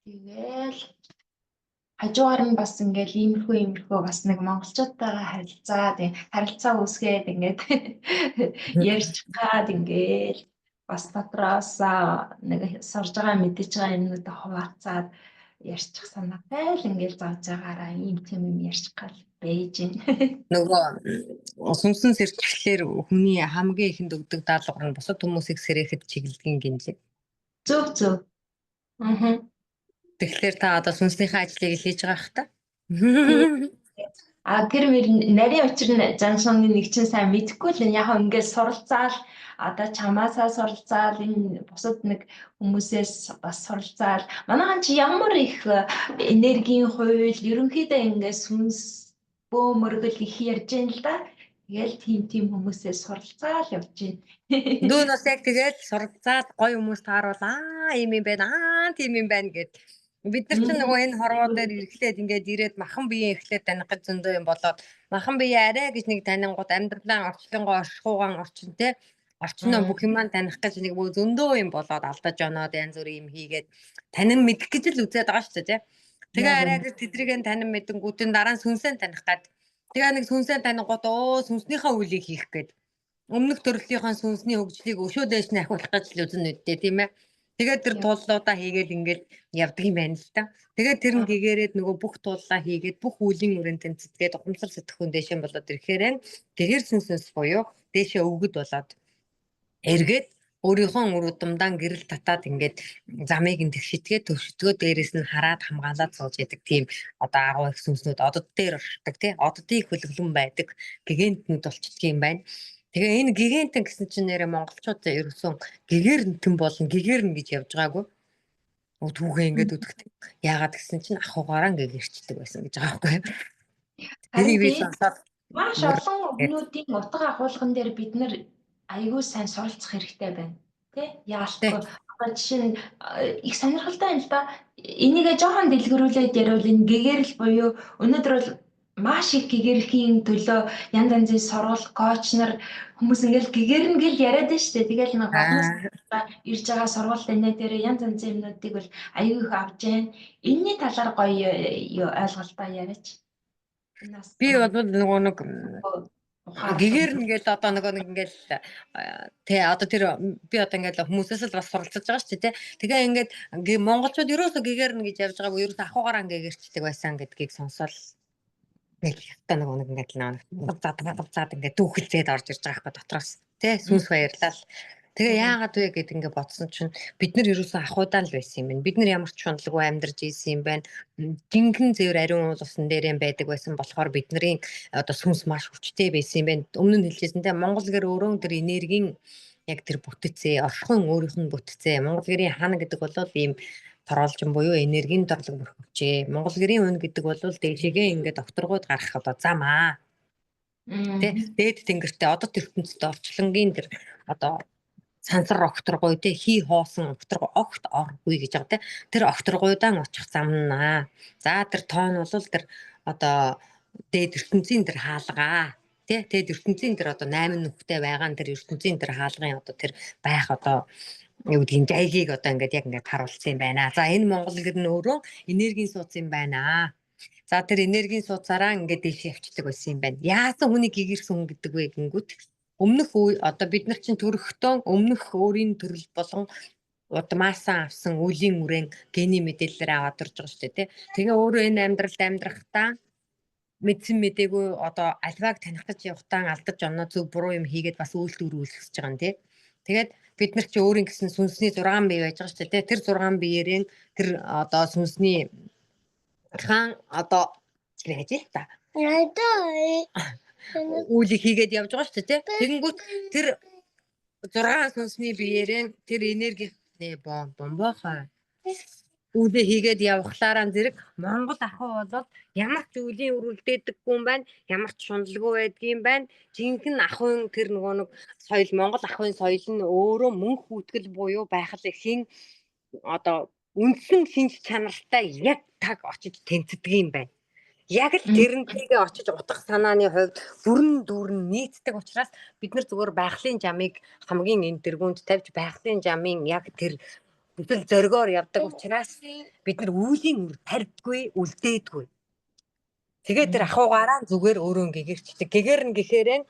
Тэгэл хажуугаар нь бас ингээл иймэрхүү бас нэг монголчуудтайгаа харилцаа үүсгээд ингээд ярьчихад ингээл бас дотроос нэг сурж байгаа мэдэж байгаа юмнуудаа хуваалцаад ярьчих санаатай л ингээл зовж байгаараа ийм тийм юм ярьчих гал байж гин. Нөгөө сүнсэн сэрчлэлээр хүний хамгийн ихэнд өгдөг даалгавар нь бусад хүмүүсийг сэрэхэд чиглэдэг гинлээ. Зөв. Тэгэхээр та одоо сүнснийхээ ажлыг хийж байгаа хта. Тэр нарийн учир нь жаншны нэг чинь сайн мэдэхгүй л яг ингээд суралцаал одоо чамаасаа суралцаал энэ бусад нэг хүмүүсээс бас суралцаал манайхан чи ямар их энергийн хууль ерөнхийдөө ингээд сүнс бөөмөргөл их ярьж байна л да. Тэгэл тийм хүмүүсээс суралцаал явж байна. Дүүнээс яг тэгээд суралцаад гоё хүмүүс тааруул ийм юм байна тийм юм байна гэд. Бид нар ч нөгөө энэ хорвоо дээр ирэхлээр ингээд ирээд махан биеийн эхлээд таних гэж зөндөө юм болоод махан бие арай гэж нэг танингууд амьдралаа орчлонгоо оршихуугаан орчин те орчноо бүх юмаа таних гэж нэг зөндөө юм болоод алдаж оноод янз бүрийн юм хийгээд танин мэдэх гэж л үзээд байгаа шүү дээ те. Тэгээ арай гэж тэдрийг нь танин мэдэнгүүтэн дараа нь сүнсээ таних гад. Тэгээ нэг сүнсээ танингууд сүнснийхээ үйлийг хийх гээд өмнөх төрлийнхаа сүнсний хөгжлийг өшөө дээш нь ахиулах гэж л үзэн үдтэй тийм ээ. Тэгээд тэр тууллуудаа хийгээд ингээд явдаг юм байна л та. Тэгээд тэр нь гэгээрээд нөгөө бүх тууллаа хийгээд бүх үеийн өрөөнд тэнцэтгээд ухамсар сэтгэхүйн дэшээ болоод ирэхээр тэгэр сүнсэс буюу дэшээ өвгөд болоод эргээд өөрийнхөө үр удамдаа гэрэл татаад ингээд замыг нь тэгшитгээд төвшөтгөө дээрээс нь хараад хамгаалаад сууж яадаг тийм одоо агуу их сүнснүүд одод дээр оршдог тий оддын хөлөглөн байдаг гэгэнтнүүд болчихдөг юм байна. Тэгээ энэ гигантэн гэсэн чинь нэрээ монголчууд ерөөсөн гэгэрнтэн болон гэгэрнэ гэж явж байгаагүй. Түүгээ ингээд үдгдэг. Яагаад гэсэн чинь ахугаараа гэгэрчдэг байсан гэж байгаа байхгүй. Тэрийг би сонсоод маш олон өмнүүдийн утга агуулган дээр бид нар аягүй сайн суралцах хэрэгтэй байна. Тэ? Яалтгүй. Одоо жишээ нь их сонирхолтой юм л да. Энийгээ жоохон дэлгэрүүлээд яриул энэ гэгэрэл буюу өнөөдөр бол маш их гэгэрхийн төлөө янз янзын сургал коуч нар хүмүүс ингээл гэгэрнэ гэл яриад байна шүү дээ. Тэгэл нэг гаднаас ирж байгаа сургалт энэ дээр янз янзын юмнуудыг бол аюу их авч जैन. Энийний талаар гоё ойлголтоо яриач. Би бол нөгөө нэг гэгэрнэ гэл одоо нөгөө нэг ингээл тий одоо тэр би одоо ингээл хүмүүсээс л бас суралцаж байгаа шүү дээ. Тэгээ ингээд монголчууд ерөөсөө гэгэрнэ гэж явж байгаагүй ерөөсөө ахугаараа гэгэрчдэг байсан гэдгийг сонсоод та нэг ингээд зад ингээд дүүхэлцээд орж ирж байгаа байхгүй дотроос тий сүнс баярлал. Тэгээ яагаад вэ гэд ингээд бодсон чинь бид нар ерөөсөн ахуйдаан л байсан юм байна. Бид нар ямар ч чундлаггүй амьдарч ийсэн юм байна. Жинхэнэ зэвэр ариун уулсан дээр юм байдаг байсан болохоор бидний одоо сүнс маш хүчтэй байсан юм байна. Өмнө нь хэлжсэн тий Монгол гэр өөрөө тэр энергийн яг тэр бүтцээ оршихуйн өөрийнх нь бүтцээ Монгол гэрийн хана гэдэг бол ийм тороолжин буюу энергийн дорлог бүрхөвчээ. Монгол гэрийн үн гэдэг бол дээшээгээ ингээд докторгууд гарах одоо зам аа. Тэ дээд тэнгэртээ одоо ертөнцид орчлонгийн тэр одоо сансар окторгой тэ хий хоосон окторгой огт оргүй гэж байгаа тэ тэр окторгойдаан очих зам наа. За тэр тоон бол тэр одоо дээд ертөнцийн тэр хаалгаа тэ дээд ертөнцийн тэр одоо 8 нүхтэй байгаа нь тэр ертөнцийн тэр хаалгын одоо тэр байх одоо юу гэдгийг жайгийг одоо ингээд яг ингээд харуулсан юм байна. За энэ Монгол гэр нь өөрөө энергийн сууц юм байна. За тэр энергийн сууцаараа ингээд дэш явчихдаг байсан юм байна. Яасан хүний гэгэрсэн хүн гэдэг вэ гингүүт өмнөх үе одоо бид нар чинь төрөхдөө өмнөх өөрийн төрөл болон удмаасаа авсан үеийн үрээн гений мэдээлэлээр аваад ирж байгаа шүү дээ тий. Тэгээ өөрөө энэ амьдралд амьдрахдаа мэдсэн мэдээгүй одоо альвааг таних гэж явахтаа алдаж оноо зөв буруу юм хийгээд бас үйлдвэр үүсгэж байгаа юм тий. Тэгээд бид нар чи өөрийн гэсэн сүнсний 6 бие байж байгаа шүү дээ. Тэр 6 биеэрээ тэр одоо сүнсний хаан одоо яаж л та. Үүлийг хийгээд явж байгаа шүү дээ. Тэгэнгүүт тэр 6 сүнсний биеэрээ тэр энерги бомбохоо үүдээ хийгээд явхлаараа зэрэг Монгол ахуй бол ямар ч үеийн өрүүлдээдэггүй юм байна. Ямар ч шундалгүй байдгийм байна. Жинхэнэ ахуйн тэр нөгөө нэг соёл Монгол ахуйн соёл нь өөрөө мөнх хүүтгэл буюу байхал эхийн одоо үндсэн шинж чанартай яг таг очиж тэнцдэг юм байна. Яг л тэрнтэйгээ очиж утга санааны хувьд бүрэн нийцдэг учраас бид нар зүгээр байгалийн жамыг хамгийн энэ тэргүүнд тавьж байгалийн жамын яг тэр бүтэл зоригоор явдаг учраас бид нар үүлийн үр тарьдгүй, үлдээдгүй. Тэгээд тэр ахуугаараа зүгээр өөрөө гэгэрчдэг. Гэгээр нь гэхээрэн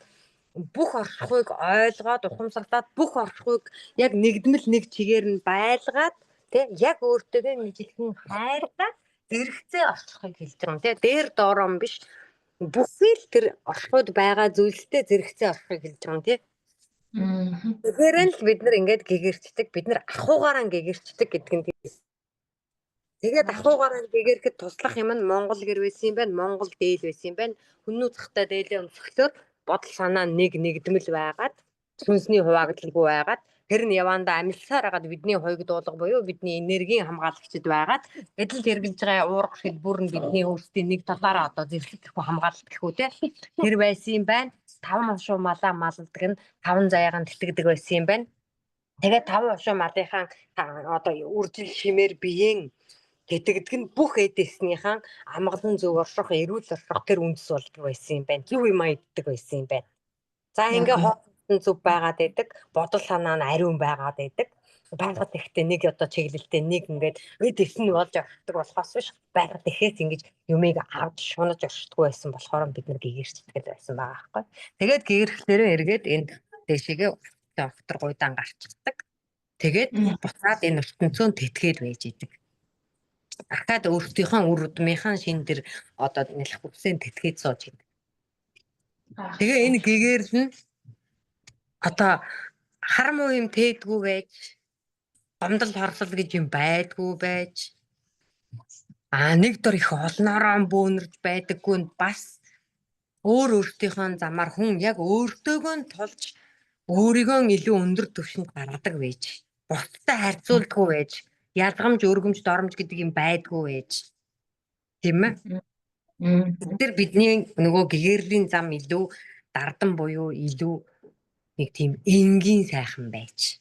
бүх оршихуйг ойлгоод ухамсарлаад бүх оршихуйг яг нэгдмэл нэг чигээр нь байлгаад тий яг өөртөөгөө нэг ихэн хайрлаад зэрэгцээ оршихуйг хэлж байгаа юм тий дээр доорон биш бүхий л тэр оршихуйд байгаа зүйлстэй зэрэгцээ оршихуйг хэлж байгаа юм тий. Тэгэхээр л бид нар ингээд гэгэрчдэг, бид нар ахуугаараа гэгэрчдэг гэдэг нь тэгээд ахуугаараа гэгэрхэд туслах юм нь Монгол гэр байсан юм байна, Монгол дээл байсан юм байна. Хүннүү захтай дээлээ өмсгөлөөр бодол санаа нэгдмэл байгаад сүнсний хуваагдaltaгүй байгаад тэр нь явандаа амилсаар хагаад бидний хоёрдуулга буюу бидний энергийн хамгаалагчд байгаад эдэл хэрэгжилж байгаа уурга хэлбэр нь бидний өөрсдийн нэг талаараа одоо зэрлэгдэхгүй хамгаалалт гэхүү те тэр байсан юм байна. 5 хошуу малаа малдаг нь 5 заяагаан тэтгэдэг байсан юм байна. Тэгээд 5 хошуу малынхаа одоо үржил шимээр биеэн тэтгэдэг нь бүх эдэснийхэн амгалан зөв орших, эрүүл орших тэр үндэс болдог байсан юм байна. Юу юм иддэг байсан юм байна. За ингээ хоолтон зөв байгаад байдаг, бодол санаа нь ариун байгаад байдаг. Байгаад ихтэй нэг одоо чиглэлтэй нэг ингээд эдэс нь болж оршдог болохоос биш байгаад ихээс ингэж юмыг авч шунаж оршдггүй байсан болохоор бид нар гэгэрчдэг байсан байгаа байхгүй. Тэгээд гэгэрхлээрээ эргээд энд дэшигээ доктор гуйдаан гарчдаг. Тэгээд буцаад энэ ертөнцөөн тэтгээд байж идэг. Ахаад өөртөөхөө үр удмынхаа шин тэр одоо нэлэх үсэнд тэтгээд сууж идэг. Тэгээ энэ гэгээр нь одоо хар муу юм тээдгүй байж гомдол хорсол гэж юм байдгүй байж нэг дор их олноороо бөөнөрж байдаггүй нь бас өөртөөхөө замаар хүн яг өөртөөгөө нь тулж өөрийгөө илүү өндөр түвшинд гаргадаг байж бусдад харьцуулдаггүй байж ядгамж өргөмж доромж гэдэг юм байдгүй байж тийм ээ. Тэр бидний нөгөө гэгэрлийн зам илүү дардан буюу илүү нэг тийм энгийн сайхан байж.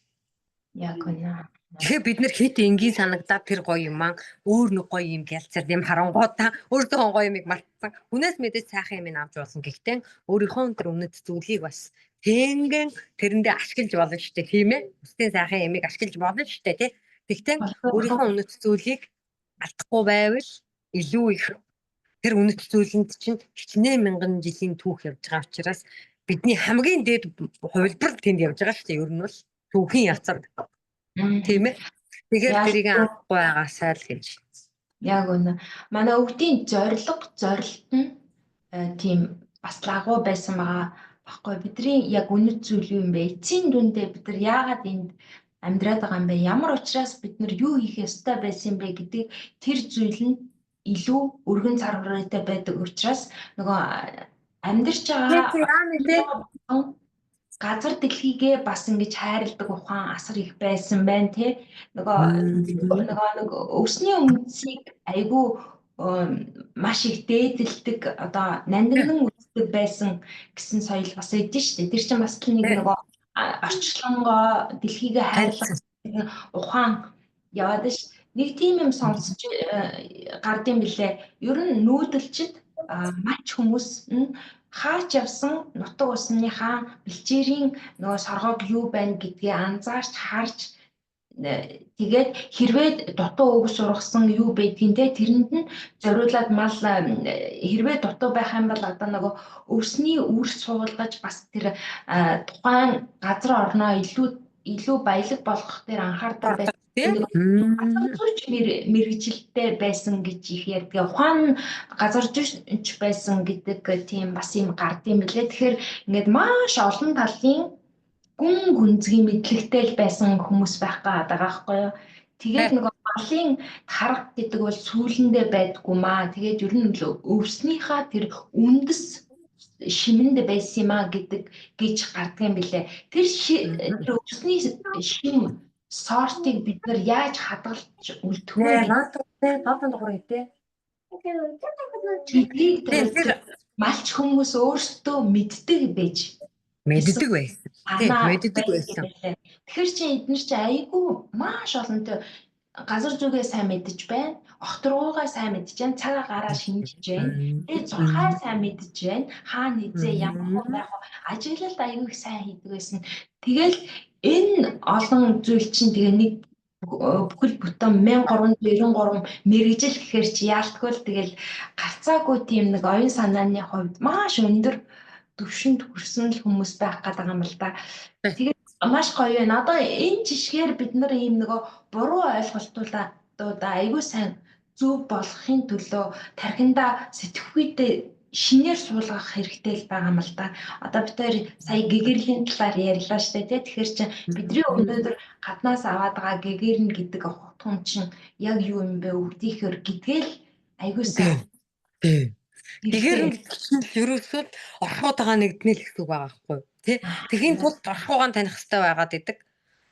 Яг үнэ. Тэгэхээр бид нар хит энгийн санагдаад тэр гоё юм аа өөр нэг гоё юм гэлцэр юм харангуудаа өөртөө гоё юмыг мартсан. Хүнээс мэдээж сайхан юм авч болсон. Гэхдээ өөрийнхөө тэр үнэт зүйлийг бас тэнгэн тэрэндээ ашиглаж болно шүү дээ тийм ээ. Бусдын сайхан юмыг ашиглаж болно шүү дээ тий. Тэгтээ өөрийнхөө үнэт зүйлийг алдахгүй байвал илүү их тэр үнэт зүйлэнд чинь хичнээн мянган жилийн түүх явж байгаа учраас бидний хамгийн дээд хувилбар тэнд явж байгаа шүү дээ. Ер нь бол түүхийн явцад тийм ээ. Тэгэхээр тэрийг авахгүй байгаасаа л гэж. Яг үнэ. Манай өвгдийн зорилт нь тийм бас лагуу байсан байгаа баггүй. Бидний яг үнэт зүйл юу юм бэ? Эцсийн дүндээ бид нар яагаад энд амьдраад байгаа юм бэ? Ямар учраас бид нар юу хийх ёстой байсан бэ гэдэг тэр зүйл нь илүү өргөн царгаартай байдаг учраас нөгөө амьдарч байгаа газар дэлхийгээ бас ингэж хайрладаг ухаан асар их байсан байна тий. Нөгөө өвсний үндсийг айгүй маш их дээдэлдэг одоо нандинан үздэг байсан гэсэн соёл бас эдэн шүү дээ. Тэр чинь бас нэг нөгөө орчлонгоо дэлхийгээ хайрлах ухаан яваад ш. Нэг тийм юм сонсч гардыг билээ. Ер нь нүүдэлчд мач хүмүүс нь хаач явсан нутаг усныхаа бэлчээрийн нөгөө соргоог юу байна гэдгийг анзаарч харж тэгээд хэрвээ дутуу өгс ургасан юу байдгийг те тэрэнд нь зориулаад мал хэрвээ дутуу байх юм бол одоо нөгөө өвсний үрс суулгаж бас тэр тухайн газар орноо илүү баялаг болгох дээр анхаардаг байсан. Газар зүйч мэргэжилтэй байсан гэж их ярьдаг. Ухаан газар зүйч байсан гэдэг тийм бас юм гардыг билээ. Тэгэхээр ингээд маш олон талын гүн гүнзгий мэдлэгтэй байсан хүмүүс байх байгаа байхгүй юу. Тэгээд нөгөө малын харга гэдэг бол сүүлэндээ байдгүй маа. Тэгээд ер нь өвснийхаа тэр үндэс шимэнд байсан юм а гэдэг гэж гардаг юм билээ. Тэр өвсний шим сортыг бид нар яаж хадгалж үлдэх вэ? Малч хүмүүс өөрсдөө мэддэг байж. Мэддэг байсан. Тийм, мэддэг байсан. Тэгэхээр чи эдгээр чи айгүй маш олонтой газар зүгээ сайн мэдэж байна. Огторгуугаа сайн мэдэж байна. Цагаа гараа шинжиж байна. Тэгээд зурхаа сайн мэдэж байна. Хаана хизээ ямар хөө байх вэ? Ажиглалд аягүй их сайн хийдэг байсан. Тэгэл энэ олон зүйл чинь тэгээ нэг бүхэл бүтэн 1393 мэрэгжил гэхээр чи яалтгүй л тэгэл гарцаагүй тийм нэг оюун санааны хувьд маш өндөр төвшөнд хүрсэн л хүмүүс байх гэдэг юм л да. Тэгээд маш гоё байна. Одоо энэ жишгээр бид нар ийм нөгөө буруу ойлголтуудаа айгүй сайн зөв болгохын төлөө тархинда сэтгэхүйдээ шинээр суулгах хэрэгтэй л байгаа юм л да. Одоо бид хоёр сая гэгэрлийн талаар ярьлаа шүү дээ. Тэгэхээр чи бидний өнөөдөр гаднаас аваад байгаа гэгэрн гэдэг утга чинь яг юу юм бэ? Өвдөхөр гэдгээл айгүй сайн. Тэгэхээр ерөөсөө орхоотойгоо нэгднэ л гэсэн үг байгаа байхгүй юу? Тэ? Тэхийн тулд орхуугаа таних хэрэгтэй байгаад идэг.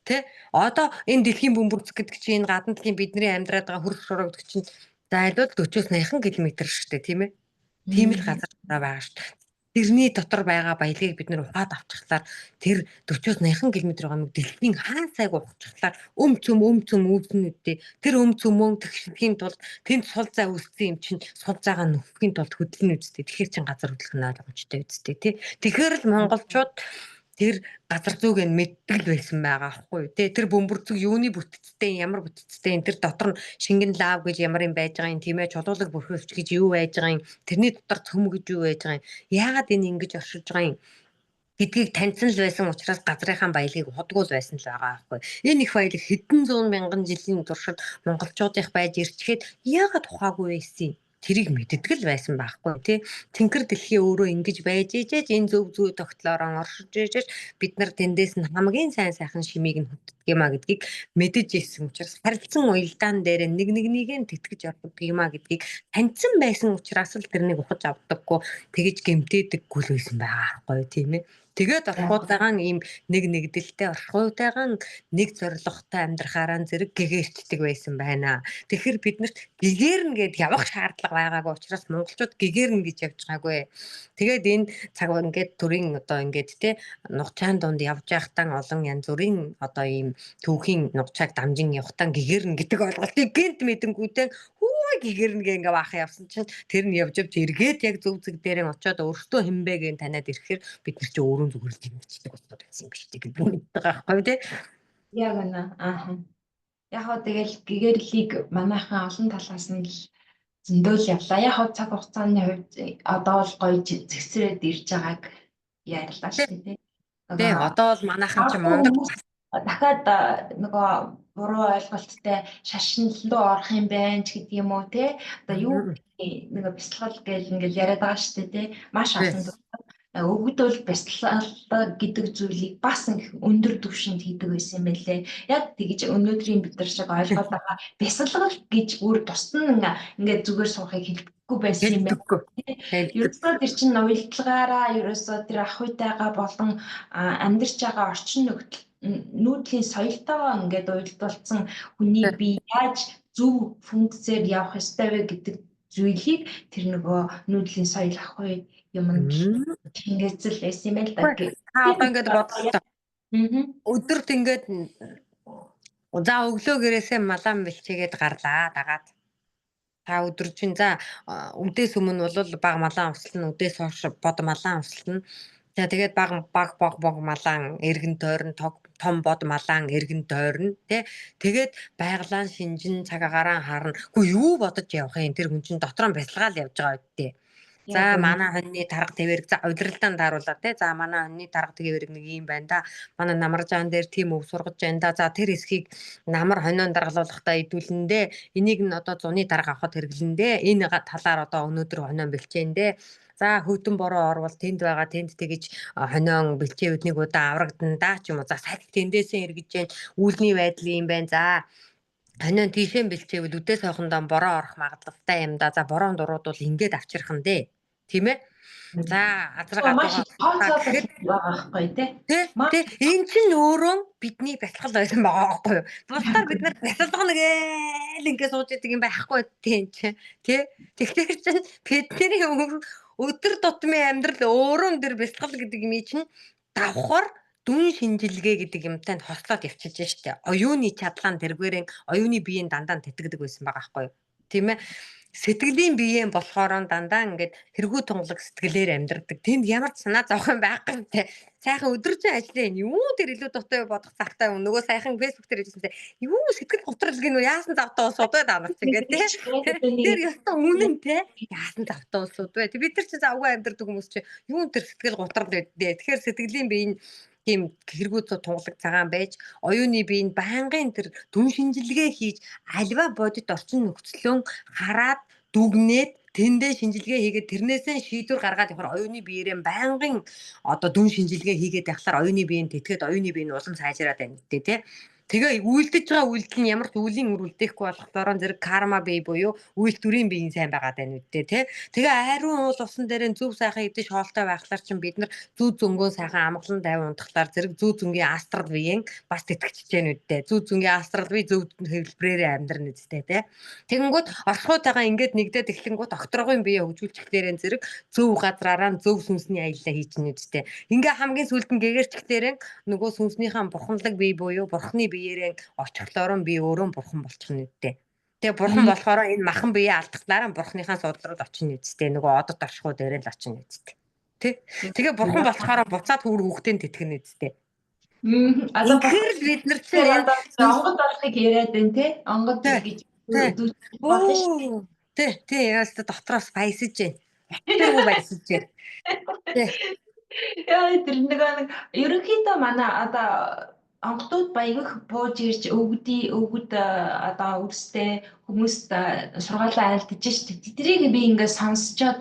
Тэ? Одоо энэ дэлхийн бөмбөрцөг гэдэг чинь энэ гадна дэлхийн бидний амьдраад байгаа хөрс шороо гэдэг чинь зайлуул 40-80 км шүү дээ, тийм ээ? Тийм л газар байгаа шүү дээ. Тэрний дотор байгаа баялагийг бид нэр ухаад авчихлаар тэр 40-80 км байгаа нэг дэлхийн хаан сайг ухчихлаар өм цөм үүснүүдээ тэр өм цөмөн тэгшхийн тулд тэнд сул зай үүссэн юм чинь сул зайгаа нөхөхийн тулд хөдлөн үсттэй. Тэгэхээр чин газар хөдлөх нь ойлгомжтой үсттэй тий. Тэгэхээр л монголчууд тэр газар зүйг нь мэддэг л байсан байгаа аахгүй юу тий. Тэр бөмбөрцөг юуны бүтцтэй ямар бүтцтэй энэ тэр дотор нь шингэн лав гэж ямар юм байж байгаа юм тийм ээ чулуулаг бүрхөвч гэж юу байж байгаа юм тэрний дотор цөм гэж юу байж байгаа юм яагаад энэ ингэж оршиж байгаа юм гэдгийг таньсан л байсан учраас газрынхаа баялагийг ухадгүй л байсан л байгаа аахгүй. Энэ их баялаг хэдэн зуун мянган жилийн туршид монголчуудынх байж ирчгээд яагаад ухаагүй байсан юм? Тэрийг мэддэг л байсан байхгүй тий. Тэнхэр дэлхий өөрөө ингэж байж ижээж энэ зөв зүй тогтлоороо оршиж ижээж бид нар тэндээс нь хамгийн сайн сайхан шимийг нь хөтдөг юм а гэдгийг мэдэж ирсэн учраас харилцан уялдаан дээр нэг-нэгнийг тэтгэж явдаг юм а гэдгийг таньсан байсан учраас л тэрнийг ухаж авдаггүй тэгэж гэмтээдэггүй л байсан байгаа байхгүй тийм ээ. Тэгээд орхуудаагаан ийм нэг нэгдэлтэй орхуудаагаан нэг зоригтой амьдрахаараа зэрэг гэгэрчдэг байсан байна. Тэгэхээр биднэрт гэгэрнэ гэд явах шаардлага байгаагүй учраас монголчууд гэгэрнэ гэж явж байгаагүй. Тэгээд энэ цаг ингээд төрийн одоо ингээд те нугчаан донд явж байхтаа олон янз бүрийн одоо ийм түүхийн нугчааг дамжин явахтаа гэгэрнэ гэдэг ойлголтыг гэнт мэдэнгүүтээ гэгэрнэ гэ ингээ баах явсан чинь тэр нь явж эргээд яг зөв зэг дээрээ очиод өөртөө хэмбэ гэ таниад ирэхээр бид нар чи өөрөө зүгээр л тэмцдэг болоод байсан юм биш тийм бүгд байгаа байхгүй тий. Яг үнэ. Аа. Яг хоо тэгэл гэгэрлийг манайхан олон талаас нь л зөндөөл явлаа. Яг хоо цаг хугацааны хувьд одоо бол гоё зэгцрээд ирж байгааг ярьлаа шүү дээ тий. Тий одоо бол манайхан чи мундаг дахиад нөгөө буруу ойлголттой шашин руу орох юм байна ч гэдэг юм уу те одоо юу нэг бясалгал гэж ингээл яриад байгаа шүү дээ те маш олон өгдөл бясалгал гэдэг зүйлийг бас өндөр түвшинд хийдэг байсан юм байлээ яг тэгж өнөөдрийн бид нар шиг ойлгоод байгаа бясалгал гэж бүр тусна ингээд зүгээр суухыг хэлбэхгүй байсан юм байна. Ерөөсөө тэр чинь уялдлагаараа ерөөсөө тэр ах уйтайгаа болон амьдарч байгаа орчин нүүдлийн соёлтойгоо ингээд уялдуулсан хүний бие яаж зөв функцээр явах ёстой вэ гэдэг зүйлийг тэр нөгөө нүүдлийн соёл ахгүй юмд шингээцэл байсан юм л да. Одоо ингээд бодлоо. Өдөрт ингээд за өглөө гэрээсээ малан бэлчээгээд гарлаа дагаад. Та өдөр чинь за үдээс өмнө бол баг малан авслана, үдээс хойш бод малан авслана. За тэгээд баг малан эргэн тойрон том бод малан эргэн тойрон тий. Тэгээд байгалаа шинжин цагаагараа харна. Үгүй юу бодож явах юм тэр хүн чинь дотроо бясалгаал явж байгаа үедээ. За манай хоньны тарга твэрэг за удиралдаанд тааруулаа тий. За манай хоньны тарга твэрэг нэг юм байна да. Манай намар жаан дээр тийм өв сургаж байна да. За тэр эсхийг намар хонион даргалуулахдаа идүүлэндээ энийг нь одоо зуны дарга авахд хэрэглэндээ энэ талаар одоо өнөөдөр хонион бэлчээндээ за хөтөн бороо орвол тэнд байгаа тэнд тэгэж хонион бэлчээ үднийг удаа аврагдана да ч юм уу. За салхи тэндээсээ эргэж जैन үүлний байдал юм байна. За хонион тийшээ бэлчээвэл үдээс хойхондоо бороо орох магадлалтай юм да. За бороонд уруудвал ингээд авчрах нь дээ. Тийм ээ. За азраа байгаа байхгүй тий. Тэ энэ чинь өөрөө бидний бясалгал байсан байгаа байхгүй юу? Бусдаар бид нар бясалгал нэгээл ингээд сууж идэг юм байхгүй тийм чи. Тэ. Тэгэхээр чинь бидний өдөр тутмын амьдрал өөрөө дэр бясалгал гэдэг юм чинь давхар дүн шинжилгээ гэдэг юмтай хослоод явчихж штэ. Оюуны чадлаа тэргээрэн оюуны биеийн дандаа тэтгэдэг байсан байгаа байхгүй юу? Тийм ээ. Сэтгэлийн биеийн болохоор дандаа ингээд хэрэгүү тунгалаг сэтгэлээр амьдрдаг. Тэнд ямар ч санаа зовх юм байхгүй те. Сайхан өдөржин ажиллаа юу тэр илүү дутуу бодох цагтаа нөгөө сайхан фэйсбүүк дээр хэлжсэнтэй юу сэтгэл готрол гинүү яасан завтаа усууд данагч ингээд те. Тэр ёстой үнэн те. Яасан завтаа усууд вэ. Бид нар ч завгүй амьдрдаг хүмүүс чи юу тэр сэтгэл готрол байдээ. Тэгэхээр сэтгэлийн биеийн тийм хэрэгүүд тунгалаг цагаан байж оюуны биеийн байнгын тэр дүн шинжилгээ хийж альва бодит орчин нөхцлөө хараад дүгнээд тэндээ шинжилгээ хийгээд тэрнээсээ шийдвэр гаргаад явахаар оюуны биеэрээ байнгын одоо дүн шинжилгээ хийгээд явахлаар оюуны биеийн тэтгээд оюуны бие нь улам сайжраад байна гэдэг тий. Тэгээ үйлдэж байгаа үйлдэл нь ямар ч үлийн үр үлдээхгүй болохоор зэрэг карма бие буюу үйлдвэрийн биеийн сайн байгаад байна үдтэй тий. Тэгээ ариун уул усан дээр зөв сайхан идэж хоолтой байхлаар чинь бид нар зүг зөнгөө сайхан амгалан дайв унтахлаар зэрэг зүг зөнгийн астрал биеийн бас тэтгэж чинь үдтэй. Зүг зөнгийн астрал бие зөв хэлбэрээр амьдрна үдтэй тий. Тэгэнгүүт оршихуйтайгаа ингээд нэгдээд эхлэнгүүт окторгын бие хөгжүүлчихлээрэн зэрэг зөв газраараа зөв сүнсний аяллаа хийж нэдтэй. Ингээ хамгийн сүүлд нь гэгэрчглээрэн нөгөө сүнснийхаа бурханлаг бие буюу бурхны биеэрээ очихлоор би өөрөө бурхан болчих нэдтэй. Тэгээ бурхан болохоор энэ махан бие алдахлаараа бурхныхаа судлал руу очих нэдтэй. Нөгөө одод оршихуй дээр л очих нэдтэй. Тэ? Тэгээ бурхан болохоор буцаад хүүхдийн тэтгэн нэдтэй. Тэгэхээр бид нар чинь онгод болохыг яриад байна те. Онгод гэж Тий, яст дотроос баясаж байна. Тэргүй баясаж байна. Яа тэр нэг ерөнхийдөө манай одоо онгодууд баягах бууж ирж өвгөд одоо үрстэй хүмүүст сургаалаа айлтж штэ. Тэдрийг би ингээд сонсчоод